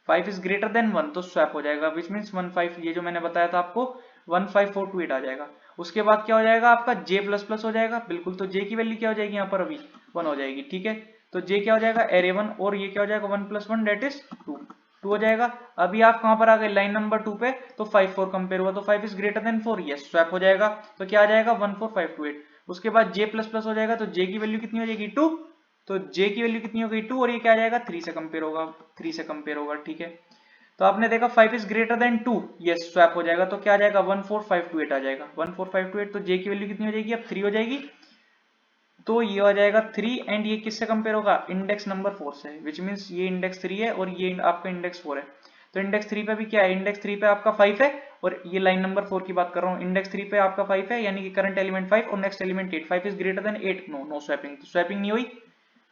5 इज ग्रेटर देन 1 तो स्वैप हो जाएगा, विच मीन्स 1 5, ये जो मैंने बताया था आपको 1 5 4 2 8 आ जाएगा। उसके बाद क्या हो जाएगा आपका j प्लस प्लस हो जाएगा, बिल्कुल। तो j की वैल्यू क्या हो जाएगी यहाँ पर, अभी 1 हो जाएगी, ठीक है। तो j क्या हो जाएगा, एरे 1, और ये क्या हो जाएगा 1 प्लस 1 डेट इज 2 हो जाएगा। अभी आप कहां पर आ गए, लाइन नंबर 2 पे, तो 5 4 कंपेयर हुआ, तो 5 is greater than 4, yes swap हो जाएगा। तो क्या आ जाएगा 1 4 5 2 8। उसके बाद j प्लस प्लस हो जाएगा, तो j की वैल्यू कितनी हो जाएगी 2, तो j की वैल्यू कितनी हो गई 2, और ये क्या आ जाएगा 3 से कंपेयर होगा, 3 से कंपेयर होगा, ठीक है। तो आपने देखा 5 is greater than 2, yes swap हो जाएगा। तो क्या आ जाएगा 1 4 5 2 8 आ जाएगा, 1 4 5 2 8। तो j की वैल्यू कितनी हो जाएगी, अब 3 हो जाएगी, तो ये हो जाएगा 3, एंड ये किससे कंपेयर होगा, इंडेक्स नंबर 4 से, विच मीन्स ये इंडेक्स 3 है और ये आपका इंडेक्स 4 है। तो इंडेक्स 3 पे भी क्या है, इंडेक्स 3 पे आपका 5 है, और ये लाइन नंबर 4 की बात कर रहा हूँ, इंडेक्स 3 पे आपका 5 है, यानी कि करंट एलिमेंट 5 और next element 8। 5 is greater than 8, no no swapping, तो स्वैपिंग नहीं हुई।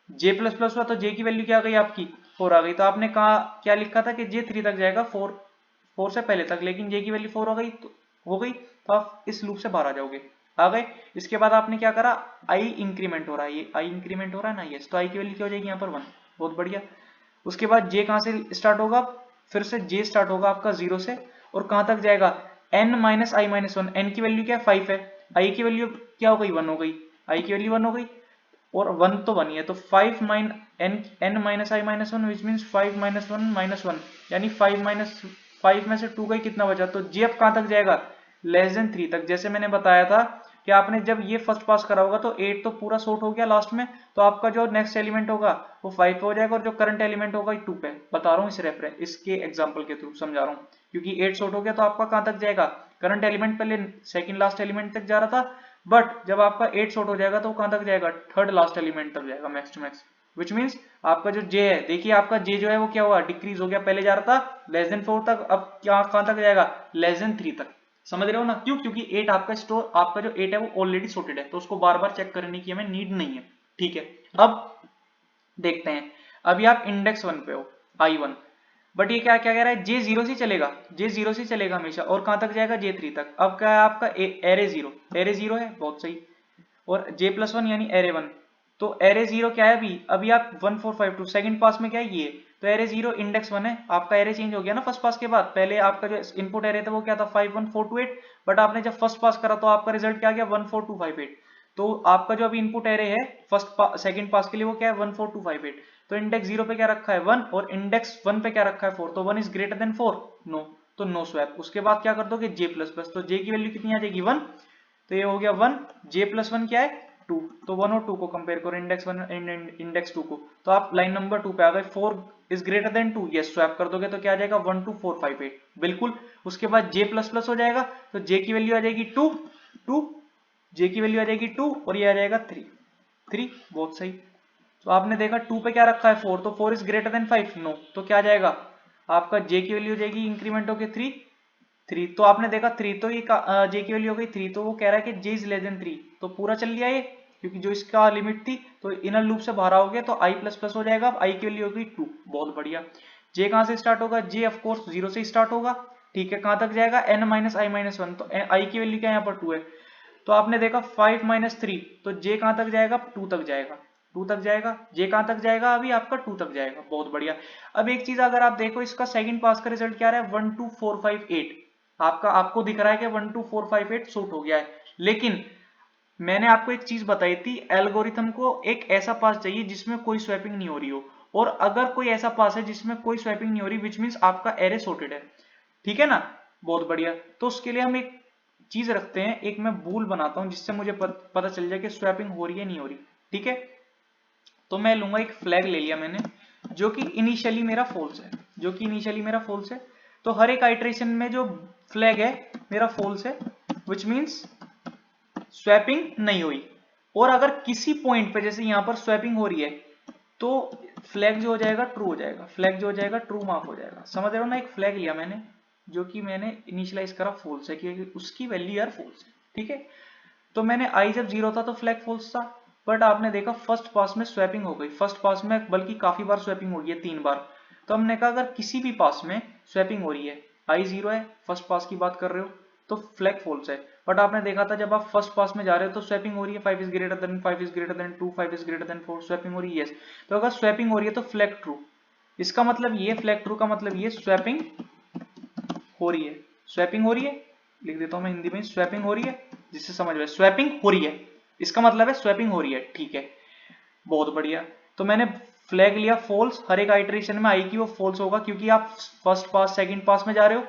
j प्लस प्लस हुआ, तो j की वैल्यू क्या आ गई आपकी 4 आ गई। तो आपने कहा क्या लिखा था कि j 3 तक जाएगा, 4 से पहले तक, लेकिन j की वैल्यू 4 हो गई, तो हो गई, तो आप इस लूप से बाहर आ जाओगे, आ गए। इसके बाद आपने क्या करा, आई इंक्रीमेंट हो रहा है, ये आई इंक्रीमेंट हो रहा है ना, यस, तो आई की वैल्यू क्या हो जाएगी यहाँ पर 1, बहुत बढ़िया। उसके बाद जे कहाँ से स्टार्ट होगा, फिर से जे स्टार्ट होगा आपका 0 से, और कहाँ तक जाएगा, n माइनस आई माइनस 1, एन की वैल्यू क्या है 5 है, आई की वैल्यू क्या हो गई 1 हो गई, आई की वैल्यू 1 हो गई, और 1 तो 1 ही है, तो 5 n minus I minus 1 which means 5 minus 1 minus 1, यानी 5 में से 2 गई, कितना बचा, तो जे अब कहाँ तक जाएगा, लेस देन 3 तक। जैसे मैंने बताया था कि आपने जब ये फर्स्ट पास करा होगा तो 8 तो पूरा सॉर्ट हो गया लास्ट में, तो आपका जो नेक्स्ट एलिमेंट होगा वो 5 पे हो जाएगा, और जो करंट एलिमेंट होगा 2 पे। बता रहा हूँ इस रेफरेंस, इसके एग्जांपल के थ्रू समझा रहा हूँ, क्योंकि 8 सॉर्ट हो गया तो आपका कहाँ तक जाएगा, करंट एलिमेंट पहले सेकंड लास्ट एलिमेंट तक जा रहा था, बट जब आपका 8 सॉर्ट हो जाएगा तो कहाँ तक जाएगा, थर्ड लास्ट एलिमेंट तक जाएगा, max to max, which means आपका जो जे है, देखिए आपका जे जो है वो क्या हुआ, डिक्रीज हो गया, पहले जा रहा था लेस देन 4 तक, अब क्या कहाँ तक जाएगा, लेस देन 3 तक। समझ रहे हो ना, क्यों, क्योंकि 8 आपका स्टोर, आपका जो 8 है वो ऑलरेडी सॉर्टेड है, तो उसको बार बार चेक करने की हमें नीड नहीं है, ठीक है। अब देखते हैं, अभी आप इंडेक्स 1 पे हो, I1, बट ये क्या क्या कह रहा है, जे 0 से चलेगा, जे 0 से चलेगा हमेशा, और कहां तक जाएगा, जे 3 तक। अब क्या है आपका एरे 0, एरे 0 है, बहुत सही, और जे प्लस 1 यानी एरे 1, तो एरे 0 क्या है, अभी आप 1 4 5 2 सेकंड पास में क्या है ये, तो एरे 0 इंडेक्स 1 है, आपका एरे चेंज हो गया ना फर्स्ट पास के बाद, पहले आपका जो इनपुट एरे था वो क्या था 5 1 4 2 8, बट आपने जब फर्स्ट पास करा तो आपका रिजल्ट क्या गया 1 4 2 5 8, तो आपका जो अभी इनपुट एरे है सेकंड पास के लिए वो क्या है 1 4 2 5 8, तो इंडेक्स 0 पे क्या रखा है 1, और इंडेक्स 1 पे क्या रखा है 4, तो 1 इज ग्रेटर देन 4, नो, तो नो स्वैप। उसके बाद क्या कर दोगे जे प्लस प्लस, तो जे की वैल्यू कितनी आ जाएगी 1, तो ये हो गया 1, जे प्लस 1 क्या है 2, तो 1 और 2 को कंपेयर करो, इंडेक्स 1 इंडेक्स 2 को, तो आप लाइन नंबर 2 पे आ गए, 4 is greater than 2, yes, swap कर दोगे तो क्या आ जाएगा 1 2 4 5 8, बिल्कुल। उसके बाद जे प्लस प्लस हो जाएगा, तो जे की वैल्यू आ जाएगी 2 2, जे की वैल्यू आ जाएगी 2, और ये आ जाएगा 3 3, बहुत सही। तो आपने देखा 2 पे क्या रखा है 4, तो 4 इज ग्रेटर देन 5, नो, तो क्या आ जाएगा आपका जे की वैल्यू हो जाएगी इंक्रीमेंट होके 3 3, तो आपने देखा 3, तो ये जे की वैल्यू हो गई 3, तो वो कह रहा है कि जे इज लेस देन 3, तो पूरा चल लिया ये, क्योंकि जो इसका लिमिट थी, तो इनर लूप से बाहर आओगे तो आई प्लस प्लस हो जाएगा, अब आई की वैल्यू होगी 2, बहुत बढ़िया। जे कहां से स्टार्ट होगा, जे ऑफ कोर्स 0 से स्टार्ट होगा, ठीक है, कहां तक जाएगा n माइनस आई माइनस 1, तो आई की वैल्यू क्या यहाँ पर 2 है, तो आपने देखा 5 माइनस 3, तो जे कहां तक जाएगा 2 तक जाएगा, 2 तक जाएगा, जे कहां तक जाएगा, अभी आपका 2 तक जाएगा, बहुत बढ़िया। अब एक चीज अगर आप देखो, इसका सेकंड पास का रिजल्ट क्या रहा है 1 2 4 5 8, आपको दिख रहा है कि 1 2 4 5 8 सूट हो गया है, लेकिन मैंने आपको एक चीज बताई थी, एल्गोरिथम को एक ऐसा पास चाहिए जिसमें कोई स्वैपिंग नहीं हो रही हो, और अगर कोई ऐसा पास है जिसमें कोई स्वैपिंग नहीं हो रही, विच मीन्स आपका एरे सॉर्टेड है, ठीक है ना, बहुत बढ़िया। तो उसके लिए हम एक चीज रखते हैं, एक मैं बूल बनाता हूं जिससे मुझे पता चल जाए कि स्वैपिंग हो रही है नहीं हो रही, ठीक है। तो मैं लूंगा एक फ्लैग ले लिया मैंने, जो कि इनिशियली मेरा फॉल्स है, जो कि इनिशियली मेरा फॉल्स है, तो हर एक आइट्रेशन में जो फ्लैग है मेरा फॉल्स है, विच मीन्स स्वैपिंग नहीं हुई। और अगर किसी पॉइंट पे जैसे यहां पर स्वैपिंग हो रही है, तो फ्लैग जो हो जाएगा ट्रू हो जाएगा, फ्लैग जो हो जाएगा ट्रू मार्क हो जाएगा, समझ रहे हो ना। एक फ्लैग लिया मैंने जो कि मैंने इनिशियलाइज करा फॉल्स है, क्योंकि उसकी वैल्यू यार फॉल्स है, ठीक है। तो मैंने आई जब 0 था तो फ्लैग फॉल्स था, बट आपने देखा फर्स्ट पास में स्वैपिंग हो गई, फर्स्ट पास में बल्कि काफी बार स्वैपिंग हो गई है, 3 बार। तो हमने कहा अगर किसी भी पास में स्वैपिंग हो रही है, आई 0 है, फर्स्ट पास की बात कर रहे हो, तो फ्लैग फॉल्स है। बट आपने देखा था जब आप फर्स्ट पास में जा रहे हो तो स्वैपिंग हो रही है, 5 is greater than 5 is greater than 2 5 is greater than 4, swapping हो रही है, यस। तो अगर स्वैपिंग हो रही है तो फ्लैग ट्रू, इसका मतलब ये, फ्लैग ट्रू का मतलब ये स्वैपिंग हो रही है, स्वैपिंग हो रही है, लिख देता हूं मैं हिंदी में, स्वैपिंग हो रही है, जिससे समझ में, स्वैपिंग हो रही है, इसका मतलब है स्वैपिंग हो रही है, ठीक है, बहुत बढ़िया। तो मैंने फ्लैग लिया फॉल्स, हर एक आइटरेशन में आई की वो फॉल्स होगा, क्योंकि आप फर्स्ट पास सेकंड पास में जा रहे हो,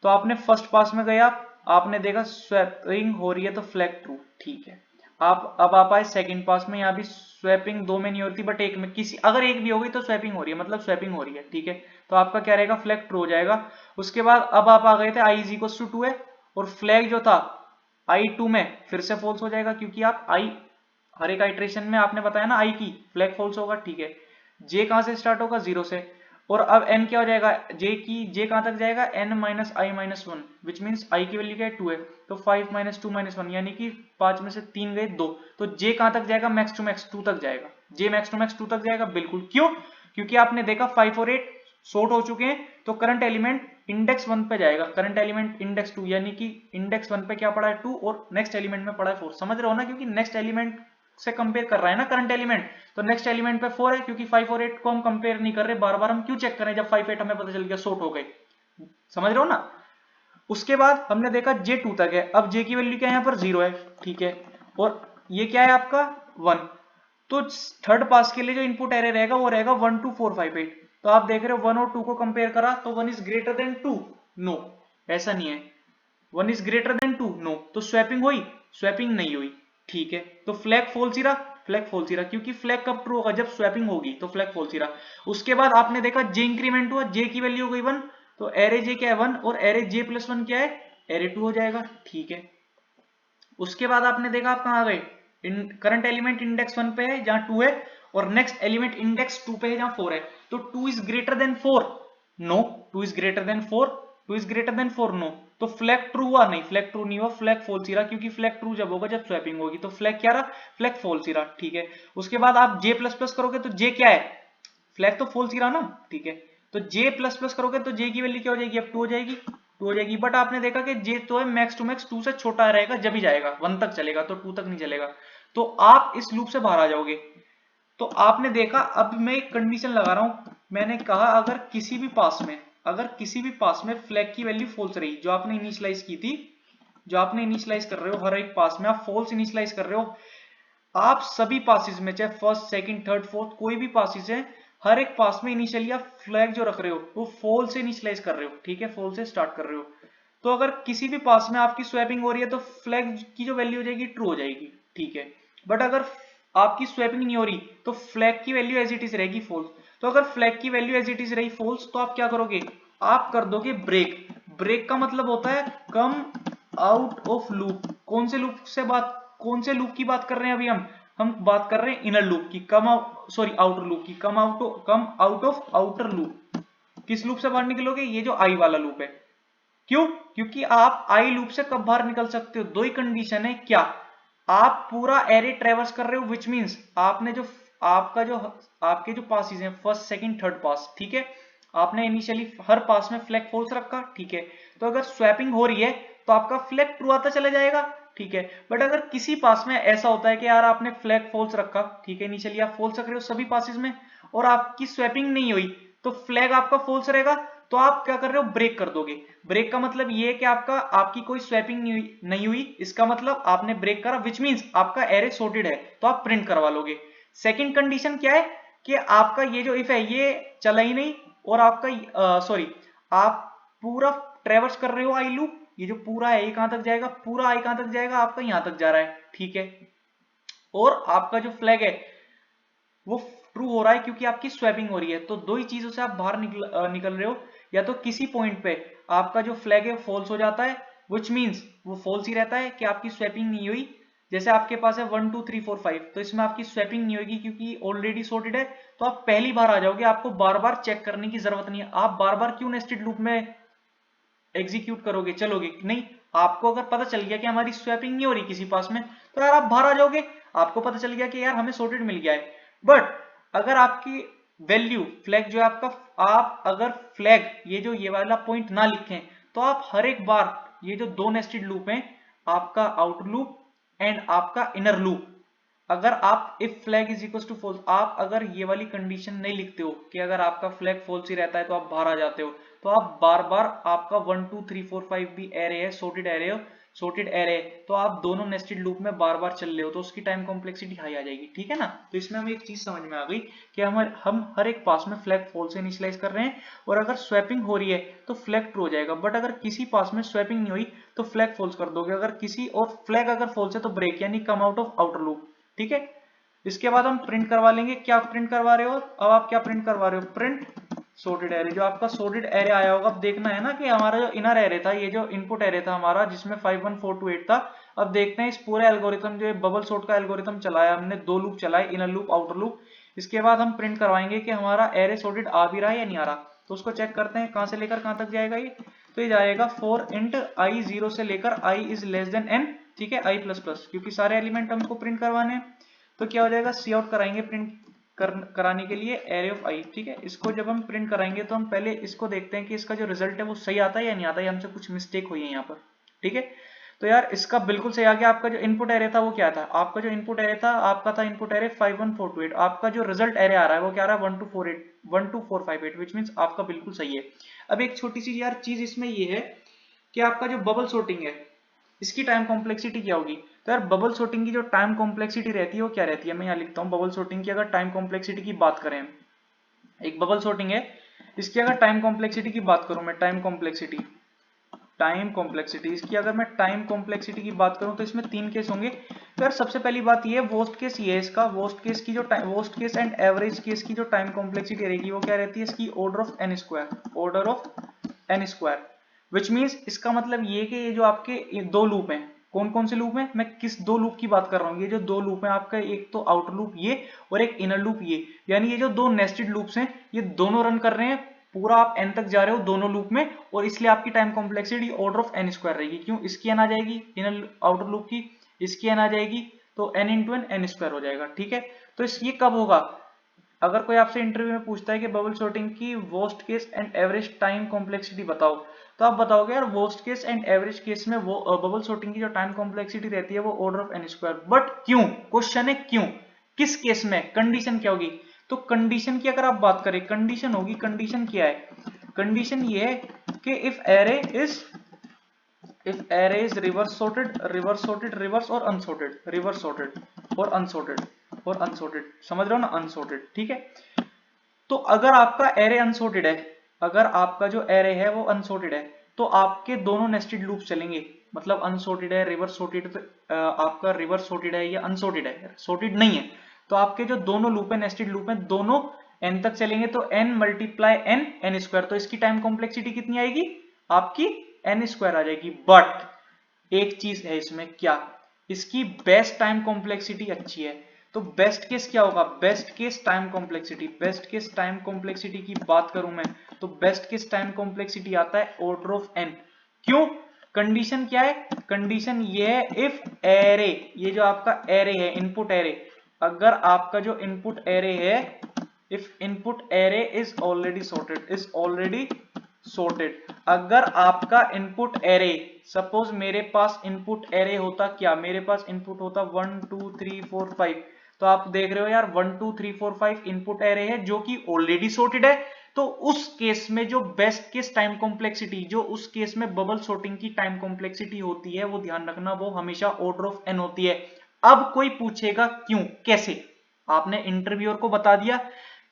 तो आपने फर्स्ट पास में गया, आपने देखा स्वैपिंग हो रही है तो फ्लैग ट्रू, ठीक है। अब आप आए सेकंड पास में, यहाँ भी स्वैपिंग 2 में नहीं होती बट एक में, किसी अगर एक भी हो गई तो स्वैपिंग हो रही है, मतलब स्वैपिंग हो रही है, ठीक है। तो आपका क्या रहेगा, फ्लैग ट्रू हो जाएगा। उसके बाद अब आप आ गए थे आई इज इक्वल टू 2 है, और फ्लैग जो था आई 2 में फिर से फॉल्स हो जाएगा, क्योंकि आप आई हर एक आइट्रेशन में आपने बताया ना आई की फ्लैग फॉल्स होगा, ठीक है। जे कहां से स्टार्ट होगा 0 से, और अब n क्या हो जाएगा, जे कहां तक जाएगा n minus I minus 1, which means I की वैल्यू क्या है 2 है, तो 5 माइनस 2 माइनस 1, यानी कि 5 में से 3 गए 2, तो जे कहां तक जाएगा, मैक्स टू मैक्स 2 तक जाएगा, जे मैक्स टू मैक्स 2 तक जाएगा, बिल्कुल। क्यों, क्योंकि आपने देखा 5 और 8 शॉर्ट हो चुके हैं, तो करंट एलिमेंट इंडेक्स 1 पे जाएगा, करंट एलिमेंट इंडेक्स 2, यानी कि इंडेक्स 1 पे क्या पड़ा है 2 और नेक्स्ट एलिमेंट में पड़ा है 4। समझ रहे हो ना, क्योंकि नेक्स्ट एलिमेंट से कंपेयर कर रहा है ना करंट एलिमेंट, तो नेक्स्ट एलिमेंट पे 4 है, क्योंकि 5 और 8 को हम कंपेयर नहीं कर रहे, बार बार हम क्यों चेक करें जब 5 8 हमें पता चल गया सॉर्ट हो गए। समझ रहे हो ना। उसके बाद हमने देखा J 2 तक है, अब J की वैल्यू क्या है यहाँ पर 0 है, ठीक है, और ये क्या है आपका 1, तो थर्ड पास के लिए जो इनपुट एरे रहेगा वो रहेगा 1 2 4 5 8। तो आप देख रहे हो 1 और 2 को कंपेयर करा तो 1 इज ग्रेटर देन 2, नो ऐसा नहीं है, 1 इज ग्रेटर देन 2, नो, तो स्वैपिंग हुई, स्वैपिंग नहीं हुई, ठीक है, तो फ्लैग फॉल्स ही रहा, फ्लैग फॉल्स ही रहा, क्योंकि फ्लैग कब ट्रू होगा, जब स्वैपिंग होगी, तो फ्लैग फॉल्स ही रहा। उसके बाद आपने देखा J इंक्रीमेंट हुआ, J की वैल्यू हो गई 1, तो एरे J क्या है 1 और एरे J प्लस 1 क्या है, एरे 2 हो जाएगा, ठीक है। उसके बाद आपने देखा आप कहां गए, करंट एलिमेंट इंडेक्स 1 पे है जहां 2 है, और नेक्स्ट एलिमेंट इंडेक्स 2 पे है जहां 4 है, तो 2 is greater than 4, no, 2 is greater than 4, 2 is greater than 4, no, तो फ्लैग ट्रू हुआ, नहीं फ्लैग ट्रू नहीं हुआ, फ्लैग फॉल्स ही रहा, क्योंकि फ्लैग ट्रू जब होगा जब स्वैपिंग होगी, तो फ्लैग क्या रहा, फ्लैग फॉल्स ही रहा, ठीक है। उसके बाद आप J प्लस प्लस करोगे तो J क्या है, फ्लैग तो फॉल्स ही रहा ना, ठीक है, तो J प्लस प्लस करोगे तो J की वैल्यू क्या हो जाएगी, अब 2 हो जाएगी, 2 हो जाएगी, बट आपने देखा कि J तो है मैक्स टू मैक्स 2 से छोटा रहेगा जब ही जाएगा, 1 तक चलेगा, तो 2 तक नहीं चलेगा, तो आप इस लूप से बाहर आ जाओगे। तो आपने देखा, अब मैं एक कंडीशन लगा रहा हूं, मैंने कहा अगर किसी भी पास में फ्लैग की वैल्यू फॉल्स रही, जो आपने इनिशियलाइज की थी, जो आपने इनिशियलाइज कर रहे हो हर एक पास में आप फॉल्स इनिशियलाइज कर रहे हो, आप सभी पासिस में चाहे फर्स्ट सेकंड थर्ड फोर्थ कोई भी पासिस है, हर एक पास में इनिशियली आप फ्लैग जो रख रहे हो वो फॉल्स से इनिशियलाइज कर रहे हो, ठीक है, फॉल्स से स्टार्ट कर रहे हो। तो अगर किसी भी पास में आपकी स्वैपिंग हो रही है तो फ्लैग की जो वैल्यू हो जाएगी ट्रू हो जाएगी, ठीक है, बट अगर आपकी स्वैपिंग नहीं हो रही तो फ्लैग की वैल्यू एज इट इज रहेगी फॉल्स। तो अगर फ्लैग की वैल्यू एज इट इज रही फॉल्स तो आप क्या करोगे, आप कर दोगे ब्रेक। ब्रेक का मतलब होता है कम आउट ऑफ लूप। कौन से लूप से बात, कौन से लूप की बात कर रहे हैं अभी हम बात कर रहे हैं इनर लूप की, आउटर लूप की, come out of outer loop. किस लूप से बाहर निकलोगे, ये जो आई वाला लूप है। क्यों, क्योंकि आप आई लूप से कब बाहर निकल सकते हो, दो ही कंडीशन है, क्या, आप पूरा एरे ट्रेवर्स कर रहे हो, विच मींस आपने जो आपके जो पासिस हैं फर्स्ट सेकंड थर्ड पास, ठीक है, आपने इनिशियली हर पास में फ्लैग फॉल्स रखा, ठीक है, तो अगर स्वैपिंग हो रही है तो आपका फ्लैग ट्रू आता चला जाएगा, ठीक है, बट अगर किसी पास में ऐसा होता है कि यार आपने फ्लैग फॉल्स रखा, ठीक है, इनिशियली आप फॉल्स रख रहे हो सभी पासिस में और आपकी स्वैपिंग नहीं हुई, तो फ्लैग आपका फॉल्स रहेगा, तो आप क्या कर रहे हो, ब्रेक कर दोगे। ब्रेक का मतलब ये है कि आपकी कोई स्वैपिंग नहीं हुई, इसका मतलब आपने ब्रेक करा, विच मींस आपका एरे सॉर्टेड है, तो आप प्रिंट करवा लोगे। सेकंड कंडीशन क्या है कि आपका ये जो इफ है ये चला ही नहीं, और आपका आप पूरा ट्रेवर्स कर रहे हो आई लूप, ये जो पूरा है ये कहां तक जाएगा, पूरा आई कहां तक जाएगा, आपका यहां तक जा रहा है, ठीक है, और आपका जो फ्लैग है वो ट्रू हो रहा है क्योंकि आपकी स्वैपिंग हो रही है। तो दो ही चीजों से आप बाहर निकल रहे हो, या तो किसी पॉइंट पे आपका जो फ्लैग है फॉल्स हो जाता है, विच मींस वो फॉल्स ही रहता है कि आपकी स्वैपिंग नहीं हुई, जैसे आपके पास है 1 2 3 4 5, तो इसमें आपकी स्वैपिंग नहीं होगी क्योंकि ऑलरेडी सॉर्टेड है, तो आप पहली बार आ जाओगे, आपको बार बार चेक करने की जरूरत नहीं है। आप बार बार क्यों नेस्टेड लूप में एग्जीक्यूट करोगे, चलोगे नहीं, आपको अगर पता चल गया कि हमारी स्वैपिंग नहीं हो रही किसी पास में, तो यार आप बाहर आ जाओगे, आपको पता चल गया कि यार हमें सॉर्टेड मिल गया है। बट अगर आपकी वैल्यू फ्लैग जो है आपका, आप अगर फ्लैग ये जो ये वाला पॉइंट ना लिखें तो आप हर एक बार ये जो दो नेस्टेड लूप हैं, आपका आउटर लूप एंड आपका इनर लूप, अगर आप if flag is equal to false, आप अगर ये वाली कंडीशन नहीं लिखते हो कि अगर आपका फ्लैग फॉल्स ही रहता है तो आप बाहर आ जाते हो, तो आप बार बार आपका 1 2 3 4 5 भी एरे है, सॉर्टेड एरे, तो आप दोनों नेस्टेड लूप में बार बार चल रहे हो, तो उसकी टाइम कॉम्प्लेक्सिटी हाई आ जाएगी, ठीक है ना। तो इसमें हमें एक चीज समझ में आ गई कि हम हर एक पास में फ्लैग फॉल्स से इनिशियलाइज कर रहे हैं, और अगर स्वैपिंग हो रही है तो फ्लैग ट्रू हो जाएगा, बट अगर किसी पास में स्वैपिंग नहीं हुई तो फ्लैग फॉल्स कर दोगे, अगर किसी और फ्लैग अगर फॉल्स है तो ब्रेक यानी come out of outer loop, ठीक है। इसके बाद हम प्रिंट करवा लेंगे, क्या प्रिंट करवा रहे हो, अब आप क्या प्रिंट करवा रहे हो, प्रिंट सॉर्टेड एरे। जो आपका सॉर्टेड एरे आया होगा, अब देखना है ना कि हमारा जो इनर एरे था, ये जो इनपुट एरे था हमारा जिसमें 5 1 4 2 8 था, अब देखते हैं इस पूरे एल्गोरिथम जो बबल सॉर्ट का एल्गोरिथम चलाया हमने, दो लूप चलाए, इनर लूप आउटर लूप, इसके बाद हम प्रिंट करवाएंगे कि हमारा एरे सॉर्टेड आ भी रहा है या नहीं आ रहा। तो उसको चेक करते हैं कहां से लेकर कहां तक जाएगा ये, तो ये जाएगा फॉर इंट आई 0 से लेकर I is less than n, ठीक है, आई प्लस प्लस, क्योंकि सारे एलिमेंट हमको प्रिंट करवाने हैं, तो क्या हो जाएगा, सी आउट कराएंगे प्रिंट कराने के लिए एरे ऑफ आई, ठीक है। इसको जब हम प्रिंट कराएंगे तो हम पहले इसको देखते हैं कि इसका जो रिजल्ट है वो सही आता है या नहीं आता है, हमसे कुछ मिस्टेक हुई है यहाँ पर, ठीक है। तो यार इसका बिल्कुल सही आ गया। आपका जो इनपुट एरे था वो क्या था, आपका जो इनपुट एरे था आपका था इनपुट एरे 51428, आपका जो रिजल्ट एरे आ रहा है वो क्या आ रहा है 12458, विच मीन्स आपका बिल्कुल सही है। अब एक छोटी सी यार चीज इसमें ये है कि आपका जो बबल सॉर्टिंग है इसकी टाइम कॉम्प्लेक्सिटी क्या होगी। तो यार बबल सॉर्टिंग की जो टाइम कॉम्प्लेक्सिटी रहती है वो क्या रहती है, मैं यहाँ लिखता हूँ बबल सॉर्टिंग की अगर टाइम कॉम्प्लेक्सिटी की बात करें, एक बबल सॉर्टिंग है, इसकी अगर टाइम कॉम्प्लेक्सिटी की बात करूं मैं, टाइम कॉम्प्लेक्सिटी इसकी अगर मैं टाइम कॉम्प्लेक्सिटी की बात करूं तो इसमें 3 केस होंगे। तो यार सबसे पहली बात ये है, वर्स्ट केस ये है इसका, worst case and average case की जो टाइम कॉम्प्लेक्सिटी रहेगी वो क्या रहती है इसकी, order of N square, which means इसका मतलब ये कि ये जो आपके ये दो लूप हैं, कौन कौन से लूप हैं, मैं किस दो लूप की बात कर रहा हूँ, ये जो दो लूप हैं आपका, एक तो आउटर लूप ये और एक इनर लूप ये, यानी ये जो दो नेस्टेड लूप्स हैं ये दोनों रन कर रहे हैं, पूरा आप n तक जा रहे हो दोनों लूप में, और इसलिए आपकी time complexity order of n square रहेगी। क्यों, इसकी n आ जाएगी इनर आउटर लूप की, इसकी n आ जाएगी, तो n इंटू n स्क्वायर हो जाएगा, ठीक है। तो ये कब होगा, अगर कोई आपसे इंटरव्यू में पूछता है कि बबल सॉर्टिंग की worst case and average time complexity बताओ, तो आप बताओगे यार worst case and average case में वो बबल सॉर्टिंग की जो टाइम कॉम्प्लेक्सिटी रहती है वो order of n square, but क्यों, क्वेश्चन है क्यों, किस केस में, कंडीशन क्या होगी। तो कंडीशन की अगर आप बात करें, कंडीशन होगी, कंडीशन क्या है, कंडीशन ये है कि if array is reverse sorted reverse और अनसॉर्टेड, रिवर्स sorted और अनसॉर्टेड, समझ रहे हो ना, अनसॉर्टेड, ठीक है। तो अगर आपका एरे अनसॉर्टेड है, अगर आपका जो एरे है वो अनसॉर्टेड है, तो आपके दोनों नेस्टेड लूप चलेंगे, मतलब अनसॉर्टेड है रिवर्स सॉर्टेड, आपका रिवर्स सॉर्टेड है या अनसॉर्टेड है, सॉर्टेड नहीं है, तो आपके जो दोनों लूप है, नेस्टेड लूप है, दोनों n तक चलेंगे, तो n मल्टीप्लाई n स्क्वायर, तो इसकी टाइम कॉम्प्लेक्सिटी कितनी आएगी आपकी n स्क्वायर आ जाएगी। बट एक चीज है इसमें, क्या, इसकी बेस्ट टाइम कॉम्प्लेक्सिटी अच्छी है। तो बेस्ट केस क्या होगा, बेस्ट केस टाइम कॉम्प्लेक्सिटी की बात करूं मैं, तो बेस्ट केस टाइम कॉम्प्लेक्सिटी आता है ऑर्डर ऑफ n। क्यों, कंडीशन क्या है, कंडीशन ये है इफ एरे, ये जो आपका एरे है इनपुट एरे, अगर आपका जो इनपुट एरे है, if input array is already sorted, अगर आपका इनपुट एरे, सपोज मेरे पास इनपुट एरे होता क्या, मेरे पास इनपुट होता 1 2 3 4 5, तो आप देख रहे हो यार 1 2 3 4 5 इनपुट एरे है जो कि ऑलरेडी sorted है, तो उस केस में जो बेस्ट केस टाइम कॉम्प्लेक्सिटी, जो उस केस में बबल सॉर्टिंग की टाइम कॉम्प्लेक्सिटी होती है, वो ध्यान रखना वो हमेशा ऑर्डर ऑफ n होती है। अब कोई पूछेगा क्यों, कैसे, आपने इंटरव्यूअर को बता दिया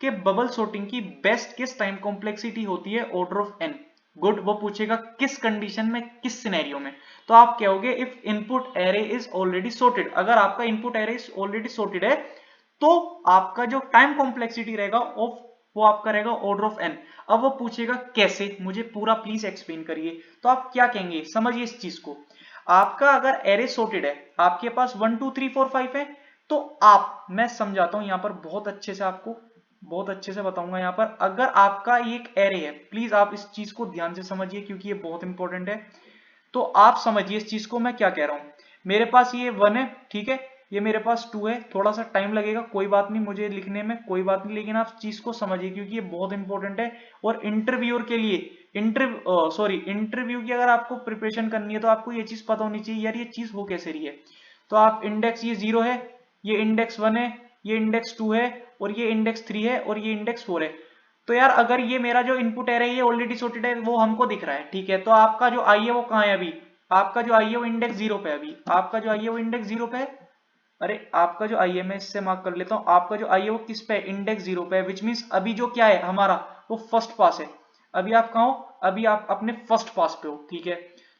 कि बबल सॉर्टिंग की बेस्ट केस टाइम कॉम्प्लेक्सिटी होती है ऑर्डर ऑफ n, गुड, वो पूछेगा किस कंडीशन में, किस सिनेरियो में, तो आप कहोगे if input array is already sorted, अगर आपका input array is already sorted है तो आपका जो टाइम कॉम्प्लेक्सिटी रहेगा वो आपका रहेगा ऑर्डर ऑफ n। अब वो पूछेगा कैसे, मुझे पूरा प्लीज एक्सप्लेन करिए, तो आप क्या कहेंगे, समझिए इस चीज को, आपका अगर एरे sorted है, आपके पास 1 2 3 4 5 है, तो आप, मैं समझाता हूं यहां पर बहुत अच्छे से, आपको बहुत अच्छे से बताऊंगा यहाँ पर, अगर आपका ये एक एरे है, प्लीज आप इस चीज को ध्यान से समझिए क्योंकि ये बहुत इंपॉर्टेंट है, तो आप समझिए इस चीज को मैं क्या कह रहा हूं। मेरे पास ये 1 है, ठीक है, ये मेरे पास 2 है, थोड़ा सा टाइम लगेगा, कोई बात नहीं मुझे लिखने में, कोई बात नहीं, लेकिन आप चीज को समझिए क्योंकि ये बहुत इंपॉर्टेंट है, और इंटरव्यूअर के लिए, इंटरव्यू की अगर आपको प्रिपरेशन करनी है तो आपको ये चीज पता होनी चाहिए, यार ये चीज हो कैसे रही है। तो आप इंडेक्स ये 0 है, ये इंडेक्स 1 है, ये इंडेक्स 2 है, और ये इंडेक्स 3 है, और ये इंडेक्स 4 है। तो यार अगर ये मेरा जो इनपुट एरे है ये ऑलरेडी sorted है, वो हमको दिख रहा है, ठीक है, तो आपका जो आई है वो कहाँ है अभी, आपका जो आई है वो इंडेक्स 0 पे है, अभी आपका जो आई है वो इंडेक्स 0 पे है, अरे आपका जो आई है, मैं इससे मार्क कर लेता हूँ, आपका जो आई है वो किस पे है, इंडेक्स 0 पे है, विच मीन्स अभी जो क्या है हमारा, वो फर्स्ट पास है। अभी आप कहाँ हो, अभी आप अपने फर्स्ट पास पे हो, ठीक है,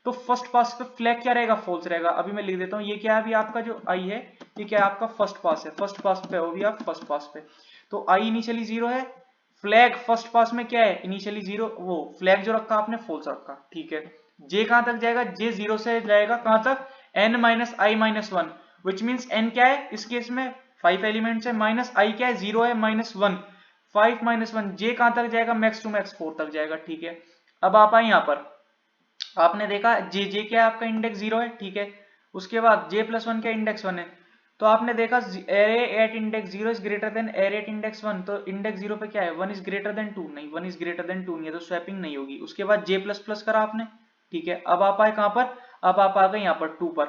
तो फर्स्ट पास पे फ्लैग क्या रहेगा, फॉल्स रहेगा। अभी मैं लिख देता हूँ, ये क्या है, अभी आपका जो आई है ये क्या है, आपका फर्स्ट पास है, फर्स्ट पास पे हो, अभी आप फर्स्ट पास पे, तो आई इनिशियली 0 है, फ्लैग फर्स्ट पास में क्या है, इनिशियली 0, वो फ्लैग जो रखा आपने फॉल्स रखा, ठीक है। जे कहां तक जाएगा, जे 0 से जाएगा कहां तक, n minus I minus 1, which means n क्या है इस केस में 5 एलिमेंट्स है, माइनस आई क्या है 0 है, माइनस 1, 5 माइनस 1, जे कहां तक जाएगा, मैक्स टू मैक्स 4 तक जाएगा, ठीक है। अब आप आए यहां पर, आपने देखा जे क्या है, आपका इंडेक्स 0 है, ठीक है, उसके बाद j प्लस 1 का इंडेक्स 1 है, तो आपने देखा array at index 0 is greater than array at index 1, तो इंडेक्स 0 पे क्या है 1 इज ग्रेटर देन 2, नहीं 1 इज ग्रेटर देन 2 नहीं है, तो स्वैपिंग नहीं होगी। उसके बाद j प्लस प्लस करा आपने, ठीक है। अब आप आए कहां पर, अब आप आ गए यहाँ पर 2 पर,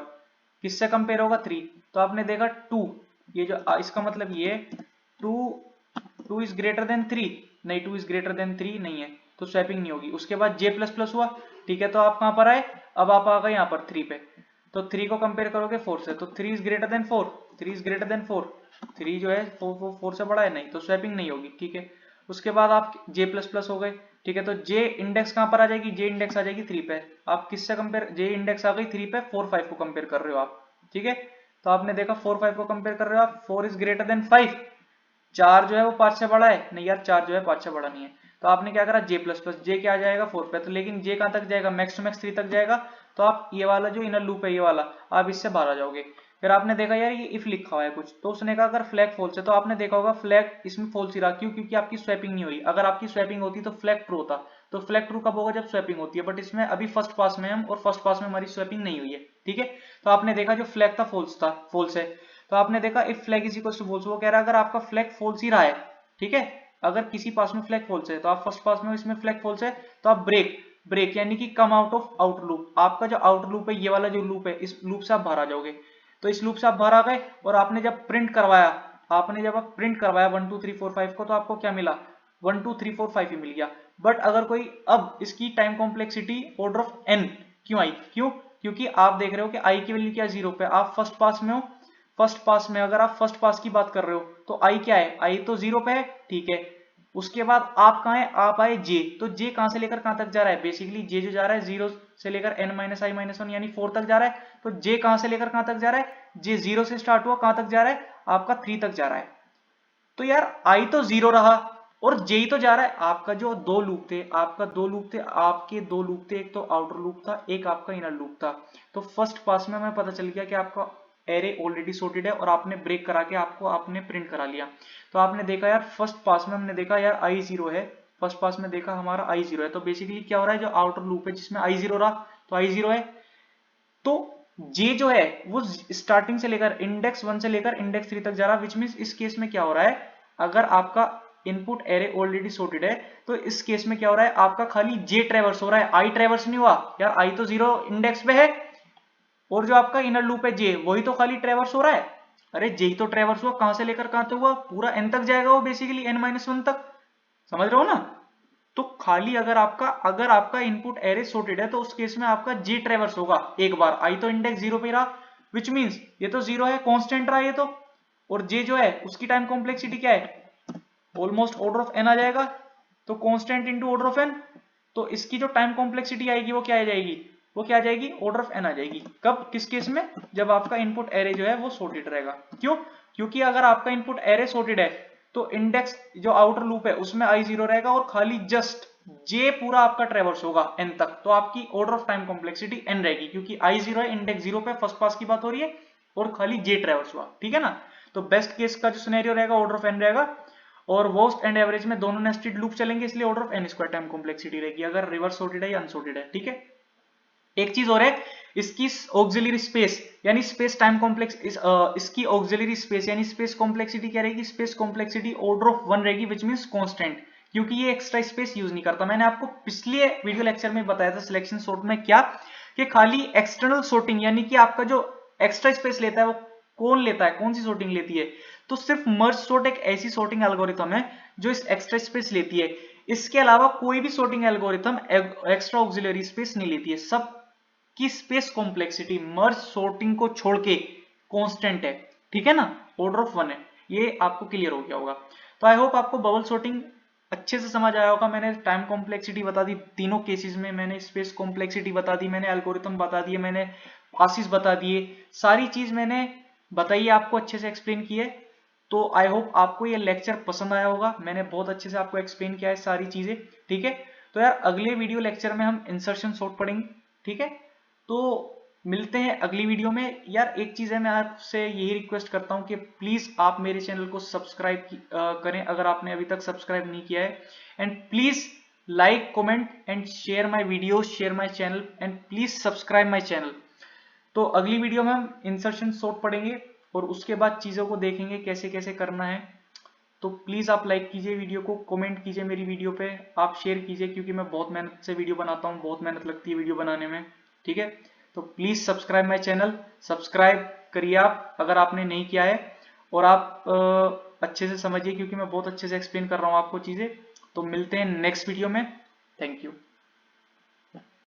किससे कंपेयर होगा 3, तो आपने देखा 2, ये जो इसका मतलब ये 2 इज ग्रेटर देन 3, नहीं 2 इज ग्रेटर देन 3 नहीं है, तो स्वैपिंग नहीं होगी। उसके बाद j प्लस प्लस हुआ, ठीक है, तो आप कहां पर आए, अब आप आ गए यहाँ पर 3 पे, तो 3 को कंपेयर करोगे 4 से, तो 3 is greater than 4, 3 is greater than 4, 3 जो है 4 से बड़ा है, नहीं, तो स्वैपिंग नहीं होगी, ठीक है। उसके बाद आप j प्लस प्लस हो गए, ठीक है, तो j इंडेक्स कहां पर आ जाएगी, j इंडेक्स आ जाएगी 3 पे, आप किससे कंपेयर, j इंडेक्स आ गई 3 पे, 4 5 को कंपेयर कर रहे हो आप, ठीक है। तो आपने देखा 4 5 को कंपेयर कर रहे हो आप, 4 इज ग्रेटर देन 5, 4 जो है वो 5 से बड़ा है, नहीं यार 4 जो है 5 से बड़ा नहीं है, तो आपने क्या करा j प्लस प्लस, j क्या आ जाएगा 4 पे, तो लेकिन j कहां तक जाएगा, मैक्स टू मैक्स 3 तक जाएगा, तो आप ये वाला जो इनर लूप है ये वाला, आप इससे बाहर आ जाओगे। फिर आपने देखा यार ये इफ लिखा हुआ है कुछ, तो उसने कहा अगर फ्लैग फॉल्स है, तो आपने देखा होगा फ्लैग इसमें फॉल्स ही रहा, क्यों, क्योंकि आपकी स्वैपिंग नहीं हुई, अगर आपकी स्वैपिंग होती तो फ्लैग ट्रू होता, तो फ्लैग ट्रू कब होगा, जब स्वैपिंग होती है, बट इसमें अभी फर्स्ट पास में हम, और फर्स्ट पास में हमारी स्वैपिंग नहीं हुई है, ठीक है। तो आपने देखा जो फ्लैग था फॉल्स है, तो आपने देखा if flag is equal to false, वो कह रहा है अगर आपका फ्लैग फॉल्स ही रहा है, ठीक है, अगर किसी पास में फ्लैग फॉल्स है, तो आप फर्स्ट पास में इसमें फ्लैग फॉल्स है, तो आप ब्रेक यानी कि come out of outer loop, आपका जो आउटर लूप है ये वाला जो लूप है, इस लूप से आप बाहर आ जाओगे, तो इस लूप से आप बाहर आ गए, और आपने जब प्रिंट करवाया, आपने जब आप प्रिंट करवाया 1 2 3 4 5 को, तो आपको क्या मिला 1 2 3 4 5 ही मिल गया। बट अगर कोई, अब इसकी time complexity order of n क्यों आई, क्यों, क्योंकि आप देख रहे हो कि i की वैल्यू क्या 0 पे, आप फर्स्ट पास में हो, फर्स्ट पास में अगर आप फर्स्ट पास की बात कर रहे हो, तो i क्या है, i तो 0 पे है, ठीक है। उसके बाद आप कहाँ है, आप आए j, तो j कहां से लेकर कहां तक जा रहा है, बेसिकली j जो जा रहा है 0 से लेकर n माइनस i माइनस 1 यानी 4 तक जा रहा है, तो j कहां से लेकर कहां तक जा रहा है, j 0 से स्टार्ट हुआ कहां तक जा रहा है, आपका 3 तक जा रहा है। तो यार i तो 0 रहा और j ही तो जा रहा है, आपका जो दो लूप थे, आपका दो लूप थे, आपके दो लूप थे, एक तो आउटर लूप था, एक आपका इनर लूप था। तो फर्स्ट पास में हमें पता चल गया कि आपका एरे ऑलरेडी सॉर्टेड है, और आपने ब्रेक करा के आपको आपने प्रिंट करा लिया। तो आपने देखा यार फर्स्ट पास में हमने देखा यार i 0 है, फर्स्ट पास में देखा हमारा i 0 है, तो बेसिकली क्या हो रहा है, जो आउटर लूप है जिसमें i 0 रहा, तो i 0 है, तो j जो है वो स्टार्टिंग से लेकर इंडेक्स 1 से लेकर इंडेक्स 3 तक जा रहा है, विच मींस इस केस में क्या हो रहा है, अगर आपका इनपुट एरे ऑलरेडी सॉर्टेड है, तो इस केस में क्या हो रहा है, आपका खाली j ट्रेवर्स हो रहा है, i ट्रेवर्स नहीं हुआ यार, i तो 0 इंडेक्स पे है, और जो आपका इनर लूप है j वही तो खाली ट्रेवर्स हो रहा है। अरे j तो ट्रेवर्स हुआ, कहां से लेकर कहां तक हुआ, पूरा n तक जाएगा वो, बेसिकली n-1 तक, समझ रहे हो ना। तो खाली अगर आपका इनपुट एरे सॉर्टेड है, तो उस केस में आपका j ट्रेवर्स होगा एक बार, i तो इंडेक्स 0 पे रहा, विच मींस ये तो 0 है, कांस्टेंट रहा ये तो, और j जो है उसकी टाइम कॉम्प्लेक्सिटी क्या है, ऑलमोस्ट ऑर्डर ऑफ n आ जाएगा, तो constant into order of n, तो इसकी जो टाइम कॉम्प्लेक्सिटी आएगी वो क्या आ जाएगी, वो क्या आ जाएगी, ऑर्डर ऑफ n आ जाएगी। कब, किस केस में, जब आपका इनपुट एरे जो है वो सॉर्टेड रहेगा। क्यों, क्योंकि अगर आपका इनपुट एरे सॉर्टेड है, तो इंडेक्स जो आउटर लूप है उसमें i 0 रहेगा, और खाली जस्ट j पूरा आपका ट्रेवर्स होगा n तक, तो आपकी order of time complexity n रहेगी, क्योंकि i 0 है, इंडेक्स 0 पे, फर्स्ट पास की बात हो रही है, और खाली j ट्रेवर्स हुआ, ठीक है ना। तो बेस्ट केस का जो सिनेरियो रहेगा ऑर्डर ऑफ n रहेगा, और वर्स्ट एंड एवरेज में दोनों नेस्टेड लूप चलेंगे, इसलिए order of n square time complexity रहेगी, अगर रिवर्स सॉर्टेड है या अनसॉर्टेड है, ठीक है। एक चीज और है, इसकी ऑक्सिलरी स्पेस यानी स्पेस टाइम कॉम्प्लेक्स, इसकी ऑक्सिलरी स्पेस यानी स्पेस कॉम्प्लेक्सिटी क्या रहेगी, स्पेस कॉम्प्लेक्सिटी ऑर्डर ऑफ 1 रहेगी, विच मींस कांस्टेंट, क्योंकि ये एक्स्ट्रा स्पेस यूज नहीं करता। मैंने आपको पिछले वीडियो लेक्चर में बताया था सिलेक्शन सॉर्ट में क्या, कि खाली एक्सटर्नल सॉर्टिंग यानी कि आपका जो एक्स्ट्रा स्पेस लेता है वो कौन लेता है, कौन सी सॉर्टिंग लेती है, तो सिर्फ मर्ज सॉर्ट एक ऐसी सॉर्टिंग एल्गोरिथम है जो इस एक्स्ट्रा स्पेस लेती है, इसके अलावा कोई भी sorting algorithm extra auxiliary space नहीं लेती है। सब की स्पेस कॉम्प्लेक्सिटी मर्ज सॉर्टिंग को छोड़ के कांस्टेंट है, ठीक है ना, ऑर्डर ऑफ 1 है, ये आपको क्लियर हो गया होगा। तो आई होप आपको बबल सॉर्टिंग अच्छे से समझ आया होगा। मैंने टाइम कॉम्प्लेक्सिटी बता दी तीनों केसेस में, मैंने स्पेस कॉम्प्लेक्सिटी बता दी, मैंने एल्गोरिथम बता दिए, मैंने पासिस बता दिए, सारी चीज मैंने बताइए, आपको अच्छे से एक्सप्लेन किए। तो आई होप आपको ये लेक्चर पसंद आया होगा, मैंने बहुत अच्छे से आपको एक्सप्लेन किया है सारी चीजें, ठीक है। तो यार अगले वीडियो लेक्चर में हम इंसर्शन सॉर्ट पढ़ेंगे, ठीक है। तो मिलते हैं अगली वीडियो में। यार एक चीज है, मैं आपसे यही रिक्वेस्ट करता हूं कि प्लीज आप मेरे चैनल को सब्सक्राइब करें अगर आपने अभी तक सब्सक्राइब नहीं किया है, and please like comment and share my video, share my channel, and please subscribe my channel. तो अगली वीडियो में हम इंसर्शन सॉर्ट पढ़ेंगे, और उसके बाद चीज़ों को देखेंगे कैसे कैसे करना है। तो प्लीज़ आप लाइक कीजिए वीडियो को, कमेंट कीजिए मेरी वीडियो पे, आप शेयर कीजिए, क्योंकि मैं बहुत मेहनत से वीडियो बनाता हूँ, बहुत मेहनत लगती है वीडियो बनाने में, ठीक है। तो please subscribe my channel, subscribe करिए आप अगर आपने नहीं किया है, और आप अच्छे से समझिए क्योंकि मैं बहुत अच्छे से एक्सप्लेन कर रहा हूँ आपको चीज़ें। तो मिलते हैं नेक्स्ट वीडियो में। Thank you.